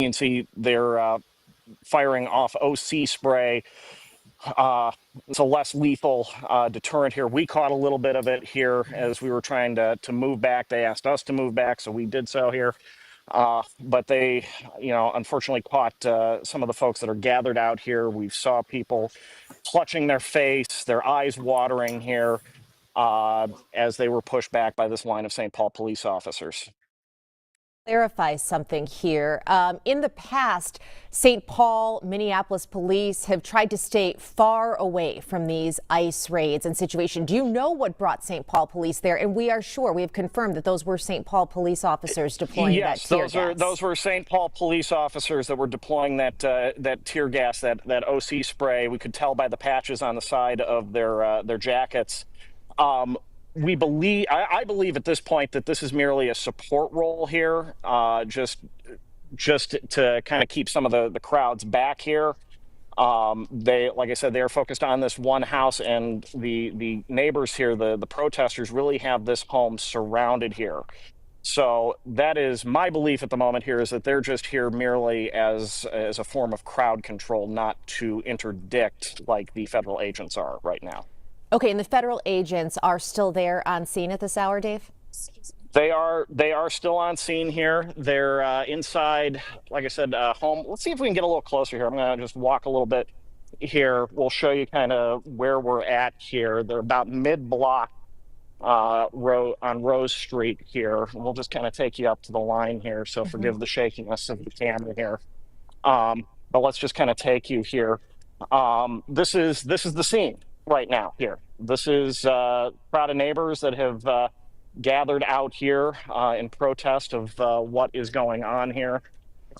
can see they're firing off OC spray. It's a less lethal deterrent here. We caught a little bit of it here as we were trying to move back. They asked us to move back, so we did so here. But they, unfortunately caught some of the folks that are gathered out here. We saw people clutching their face, their eyes watering here as they were pushed back by this line of St. Paul police officers. Clarify something here. In the past, St. Paul, Minneapolis police have tried to stay far away from these ICE raids and situations. Do you know what brought St. Paul police there? And we have confirmed that those were St. Paul police officers deploying that tear gas. Those were St. Paul police officers that were deploying that tear gas, that OC spray. We could tell by the patches on the side of their jackets. I believe at this point that this is merely a support role here, just to kind of keep some of the crowds back here. Like I said, they are focused on this one house, and the neighbors here, the protesters, really have this home surrounded here. So that is my belief at the moment here, is that they're just here merely as a form of crowd control, not to interdict like the federal agents are right now. Okay, and the federal agents are still there on scene at this hour, Dave? They are still on scene here. They're inside, like I said, home. Let's see if we can get a little closer here. I'm going to just walk a little bit here. We'll show you kind of where we're at here. They're about mid-block on Rose Street here. We'll just kind of take you up to the line here, so forgive the shakiness of the camera here. But let's just kind of take you here. This is the scene right now here. This is a crowd of neighbors that have gathered out here in protest of what is going on here.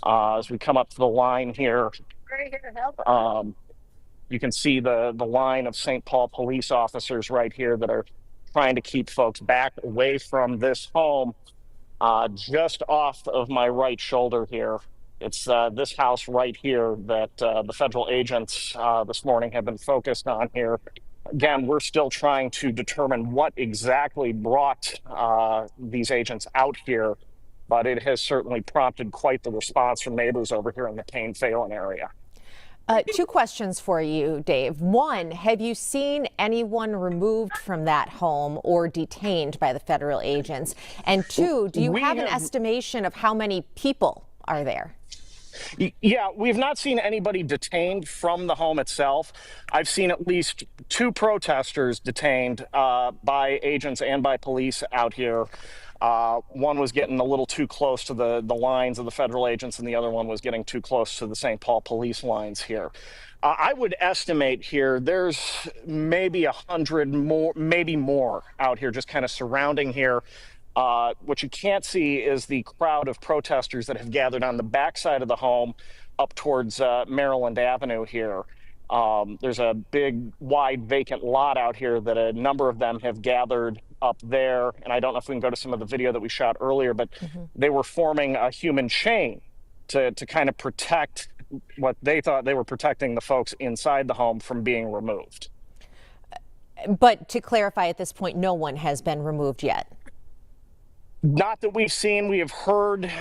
As we come up to the line here, you can see the line of St. Paul police officers right here that are trying to keep folks back away from this home. Just off of my right shoulder here, it's this house right here that the federal agents this morning have been focused on here. Again, we're still trying to determine what exactly brought these agents out here, but it has certainly prompted quite the response from neighbors over here in the Payne-Phelan area. Two questions for you, Dave. One, have you seen anyone removed from that home or detained by the federal agents? And two, do you have an estimation of how many people are there? Yeah, we've not seen anybody detained from the home itself. I've seen at least 2 protesters detained by agents and by police out here. One was getting a little too close to the lines of the federal agents, and the other one was getting too close to the St. Paul police lines here. I would estimate here there's maybe 100 more, maybe more out here just kind of surrounding here. What you can't see is the crowd of protesters that have gathered on the backside of the home up towards Maryland Avenue here. There's a big, wide, vacant lot out here that a number of them have gathered up there. And I don't know if we can go to some of the video that we shot earlier, but they were forming a human chain to kind of protect what they thought they were protecting the folks inside the home from being removed. But to clarify, at this point, no one has been removed yet. Not that we've seen. We have heard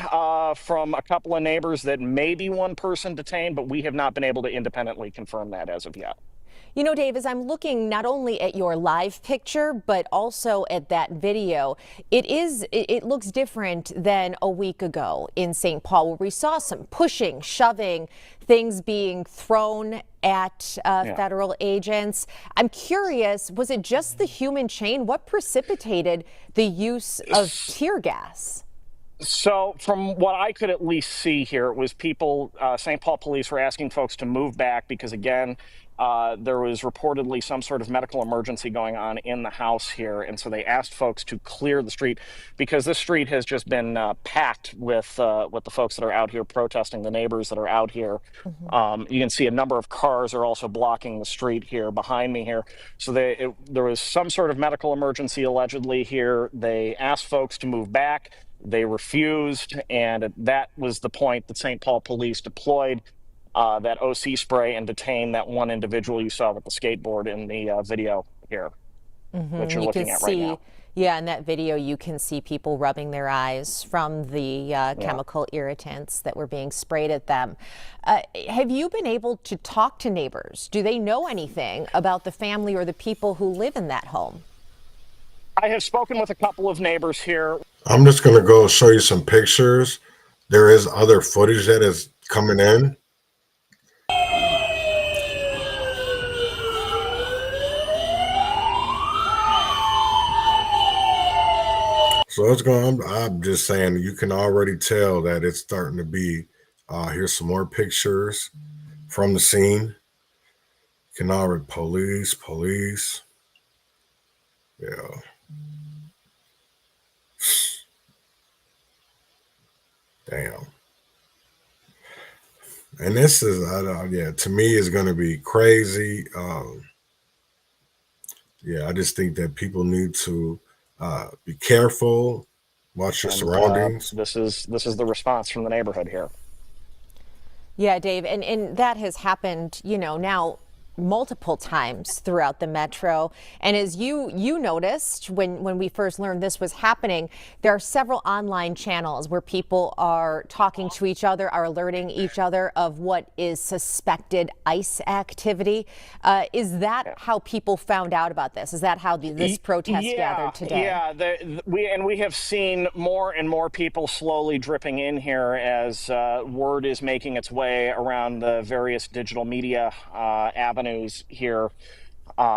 from a couple of neighbors that maybe one person detained, but we have not been able to independently confirm that as of yet. You know, Dave, as I'm looking not only at your live picture, but also at that video, it looks different than a week ago in St. Paul, where we saw some pushing, shoving, things being thrown at federal agents. I'm curious, was it just the human chain? What precipitated the use of tear gas? So from what I could at least see here, it was people, St. Paul police were asking folks to move back because, again, there was reportedly some sort of medical emergency going on in the house here. And so they asked folks to clear the street because this street has just been packed with the folks that are out here protesting, the neighbors that are out here. You can see a number of cars are also blocking the street here behind me here. So there was some sort of medical emergency allegedly here. They asked folks to move back. They refused, and that was the point that St. Paul police deployed that OC spray and detained that one individual you saw with the skateboard in the video here, that you're looking at right now. Yeah, in that video, you can see people rubbing their eyes from the chemical irritants that were being sprayed at them. Have you been able to talk to neighbors? Do they know anything about the family or the people who live in that home? I have spoken with a couple of neighbors here. I'm just going to go show you some pictures. There is other footage that is coming in. So it's going, I'm just saying, you can already tell that it's starting to be, here's some more pictures from the scene. You can already, police. Yeah. Damn. And this is, yeah, to me, is going to be crazy. Yeah, I just think that people need to be careful, watch your surroundings. This is the response from the neighborhood here. Yeah, Dave, and that has happened, you know, now multiple times throughout the metro. And as you noticed when we first learned this was happening, there are several online channels where people are talking to each other, are alerting each other of what is suspected ICE activity. Is that how people found out about this? Is that how this protest gathered today? Yeah, we have seen more and more people slowly dripping in here as word is making its way around the various digital media avenues here.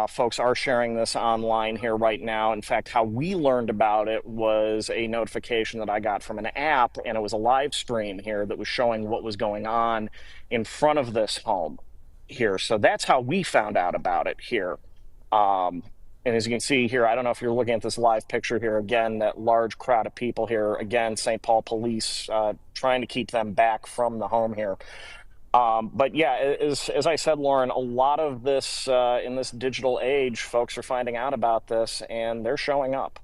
Folks are sharing this online here right now. In fact, how we learned about it was a notification that I got from an app, and it was a live stream here that was showing what was going on in front of this home here. So that's how we found out about it here. And as you can see here, I don't know if you're looking at this live picture here, again, that large crowd of people here, again, St. Paul police trying to keep them back from the home here. But yeah, as I said, Lauren, a lot of this in this digital age, folks are finding out about this and they're showing up.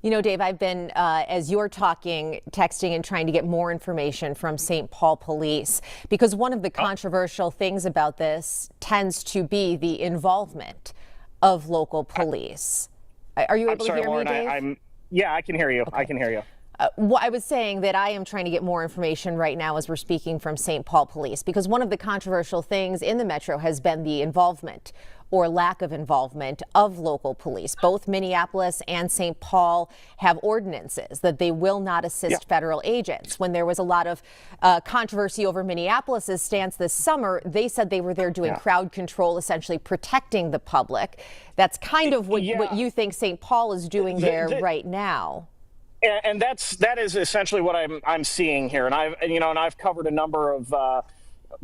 You know, Dave, I've been, as you're talking, texting and trying to get more information from St. Paul police, because one of the controversial things about this tends to be the involvement of local police. Are you able to hear Lauren, me, Dave? Yeah, I can hear you. Okay. I can hear you. I was saying that I am trying to get more information right now as we're speaking from St. Paul police, because one of the controversial things in the metro has been the involvement or lack of involvement of local police. Both Minneapolis and St. Paul have ordinances that they will not assist federal agents. When there was a lot of controversy over Minneapolis's stance this summer, they said they were there doing crowd control, essentially protecting the public. That's kind of what you think St. Paul is doing there right now. And that is essentially what I'm seeing here. And I've covered a number of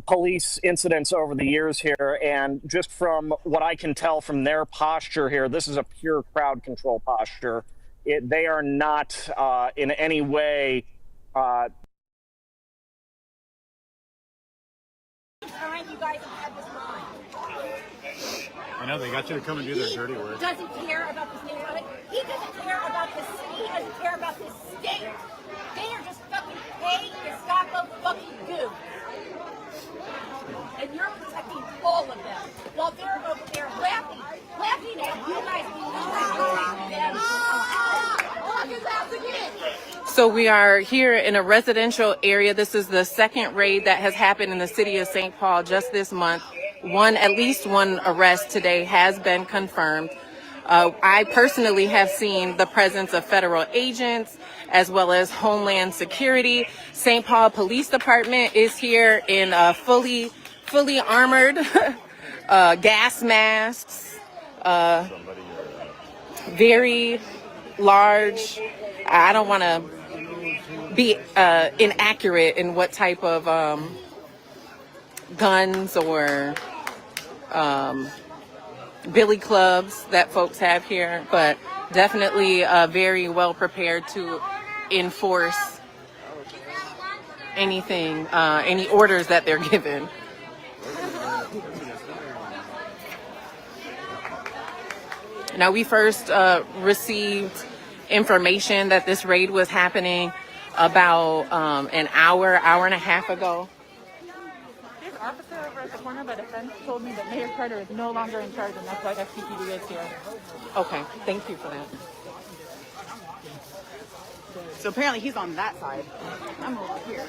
police incidents over the years here, and just from what I can tell from their posture here, this is a pure crowd control posture. They are not in any way You guys have had this line. I know, they got you to come and do their dirty work. He doesn't care about this neighborhood. He doesn't care about this city. He doesn't care about this state. They are just fucking paying to stock up fucking goo. And you're protecting all of them while they're over there laughing at you guys being them. So we are here in a residential area. This is the second raid that has happened in the city of St. Paul just this month. At least one arrest today has been confirmed. I personally have seen the presence of federal agents as well as Homeland Security. St. Paul Police Department is here in fully armored, gas masks, very large. I don't want to be inaccurate in what type of guns or billy clubs that folks have here, but definitely very well prepared to enforce anything, any orders that they're given. Now, we first received information that this raid was happening about an hour and a half ago. This officer over at the corner by the fence told me that Mayor Carter is no longer in charge, and that's why FCPD is here. Okay, thank you for that. So apparently he's on that side. I'm over here.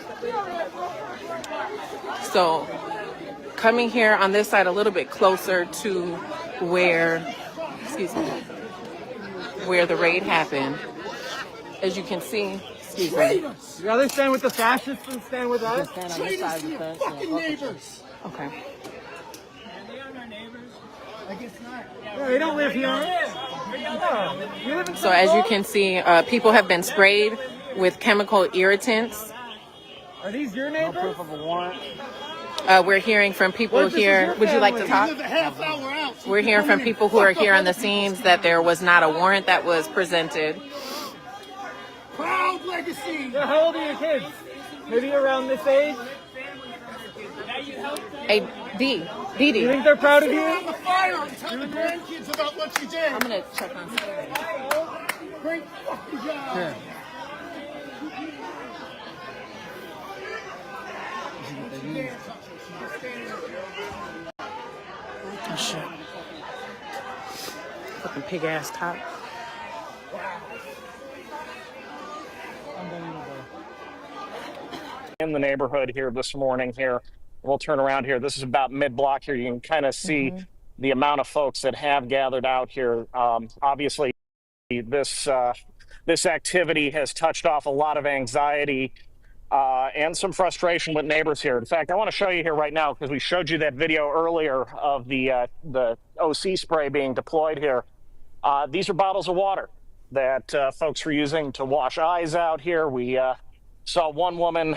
So coming here on this side a little bit closer to where, excuse me, where the raid happened. As you can see, excuse me. You rather stand with the fascists than stand with us? Stand on this side of the fence. Fucking neighbors. Okay. They are our neighbors. I guess not. Yeah, they don't live here. You live in So as you can see, people have been sprayed with chemical irritants. Are these your neighbors? No proof of a warrant. We're hearing from people here. Would you like to talk? We're hearing from people who are here on the scenes that there was not a warrant that was presented. Proud legacy. Yeah, how old are your kids? Maybe around this age? Hey, Dee. You think they're proud of you? On the fire and tell the grandkids about what you did. I'm gonna check on Great fucking job. Here. Oh shit. Fucking pig ass top. In the neighborhood here this morning here. We'll turn around here. This is about mid-block here. You can kind of see the amount of folks that have gathered out here. Obviously, this activity has touched off a lot of anxiety and some frustration with neighbors here. In fact, I want to show you here right now because we showed you that video earlier of the OC spray being deployed here. These are bottles of water that folks were using to wash eyes out here. We saw one woman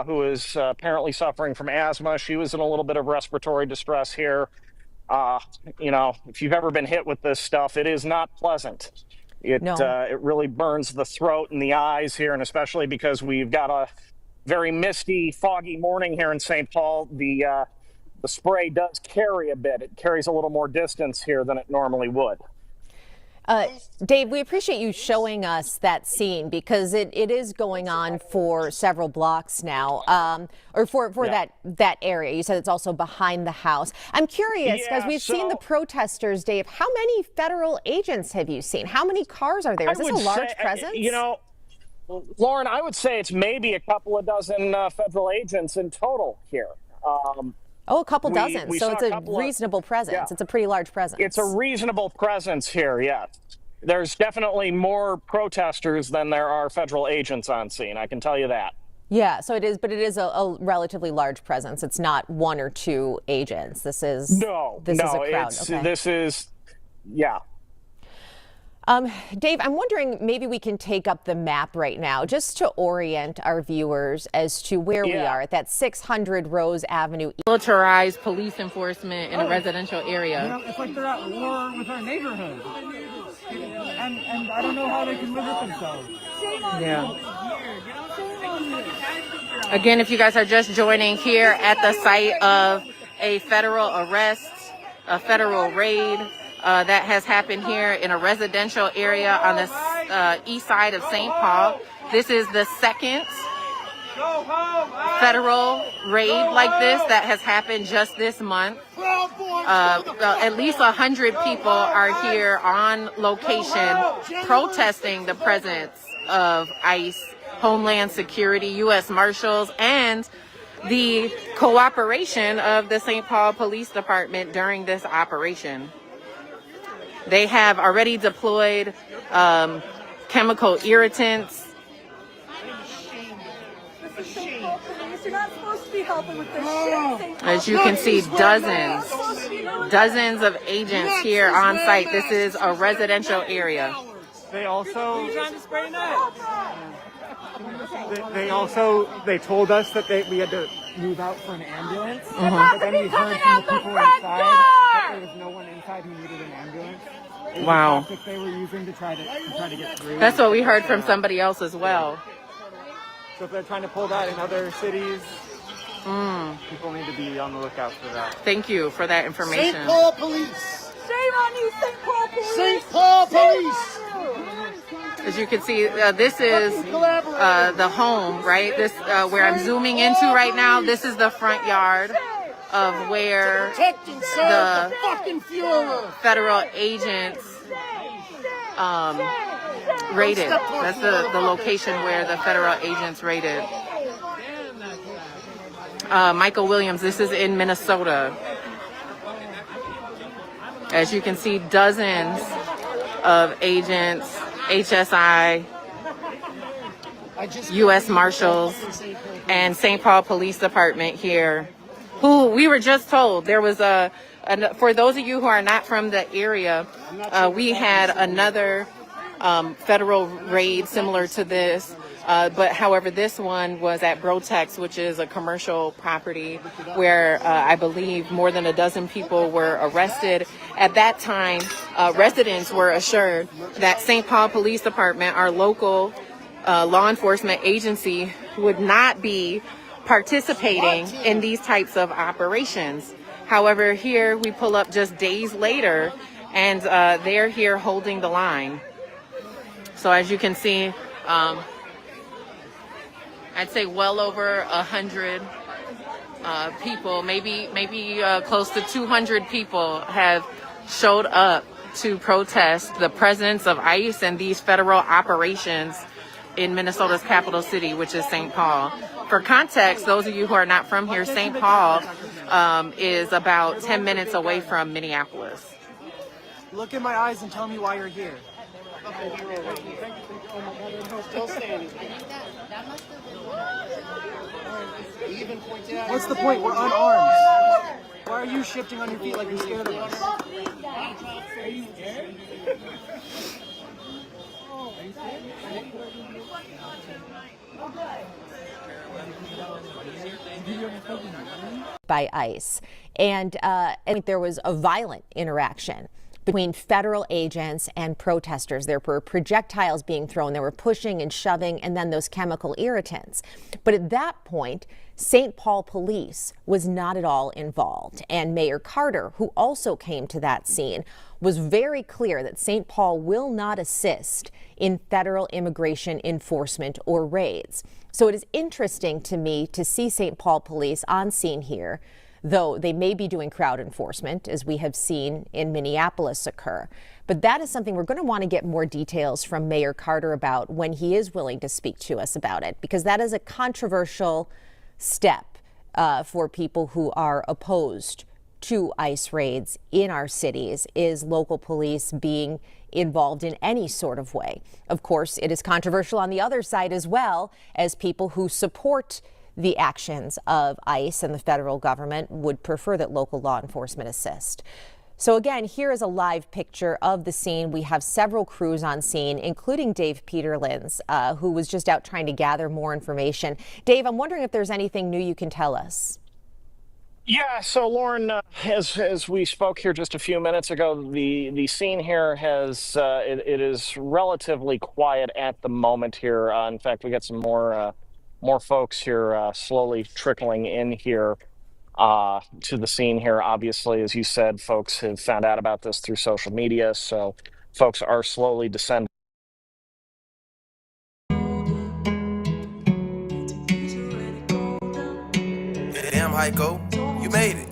who is apparently suffering from asthma. She was in a little bit of respiratory distress here. You know, if you've ever been hit with this stuff, it is not pleasant. It really burns the throat and the eyes here, and especially because we've got a very misty, foggy morning here in St. Paul. The spray does carry a bit. It carries a little more distance here than it normally would. Dave, we appreciate you showing us that scene because it is going on for several blocks now, or for that area. You said it's also behind the house. I'm curious, because we've seen the protesters, Dave. How many federal agents have you seen? How many cars are there? Is this a large presence? You know, Lauren, I would say it's maybe a couple of dozen federal agents in total here. A couple dozen. So it's a reasonable presence. Yeah. It's a pretty large presence. It's a reasonable presence here, yes. There's definitely more protesters than there are federal agents on scene, I can tell you that. Yeah, so it is, but it is a relatively large presence. It's not one or two agents. This is a crowd. This is, yeah. Dave, I'm wondering maybe we can take up the map right now just to orient our viewers as to where we are at that 600 Rose Avenue. Militarized police enforcement in a residential area. You know, it's like they're at war with our neighborhood. And I don't know how they can live with themselves. Yeah. Again, if you guys are just joining here at the site of a federal arrest, a federal raid, that has happened here in a residential area on the east side of St. Paul. This is the second federal raid like this that has happened just this month. At least 100 people are here on location protesting the presence of ICE, Homeland Security, U.S. Marshals, and the cooperation of the St. Paul Police Department during this operation. They have already deployed chemical irritants. As you can see, dozens of agents here on site. This is a residential area. They also They told us that we had to move out for an ambulance, but then we heard from the people inside that there was no one inside who needed an ambulance. Wow. That they were using to try to get through. That's what we heard from somebody else as well. So if they're trying to pull that in other cities, people need to be on the lookout for that. Thank you for that information. St. Paul Police! Shame on you, St. Paul Police! St. Paul Police! As you can see, this is the home, right? This where I'm zooming into right now. This is the front yard of where the federal agents raided. That's the location where the federal agents raided. Michael Williams, this is in Minnesota. As you can see, dozens of agents, HSI, U.S. Marshals, and St. Paul Police Department here, who we were just told there was for those of you who are not from the area, we had another federal raid similar to this. But however, this one was at Brotex, which is a commercial property where I believe more than a dozen people were arrested. At that time, residents were assured that St. Paul Police Department, our local law enforcement agency, would not be participating in these types of operations. However, here we pull up just days later, and they're here holding the line. So as you can see, I'd say well over 100 people, maybe close to 200 people have showed up to protest the presence of ICE and these federal operations in Minnesota's capital city, which is St. Paul. For context, those of you who are not from here, St. Paul is about 10 minutes away from Minneapolis. Look in my eyes and tell me why you're here. Still standing. What's the point? We're unarmed. Why are you shifting on your feet like you're scared of us? Are you scared? By ICE. And I think there was a violent interaction between federal agents and protesters. There were projectiles being thrown, there were pushing and shoving, and then those chemical irritants. But at that point, St. Paul Police was not at all involved. And Mayor Carter, who also came to that scene, was very clear that St. Paul will not assist in federal immigration enforcement or raids. So it is interesting to me to see St. Paul Police on scene here, though they may be doing crowd enforcement, as we have seen in Minneapolis occur. But that is something we're going to want to get more details from Mayor Carter about when he is willing to speak to us about it, because that is a controversial step for people who are opposed to ICE raids in our cities, is local police being involved in any sort of way. Of course, it is controversial on the other side as well, as people who support the actions of ICE and the federal government would prefer that local law enforcement assist. So again, here is a live picture of the scene. We have several crews on scene, including Dave Peterlins, who was just out trying to gather more information. Dave, I'm wondering if there's anything new you can tell us. Yeah, so Lauren, as we spoke here just a few minutes ago, the scene here has it is relatively quiet at the moment here. In fact, we got some more folks here slowly trickling in here to the scene here. Obviously, as you said, folks have found out about this through social media, so folks are slowly descending. Damn, Heiko, you made it.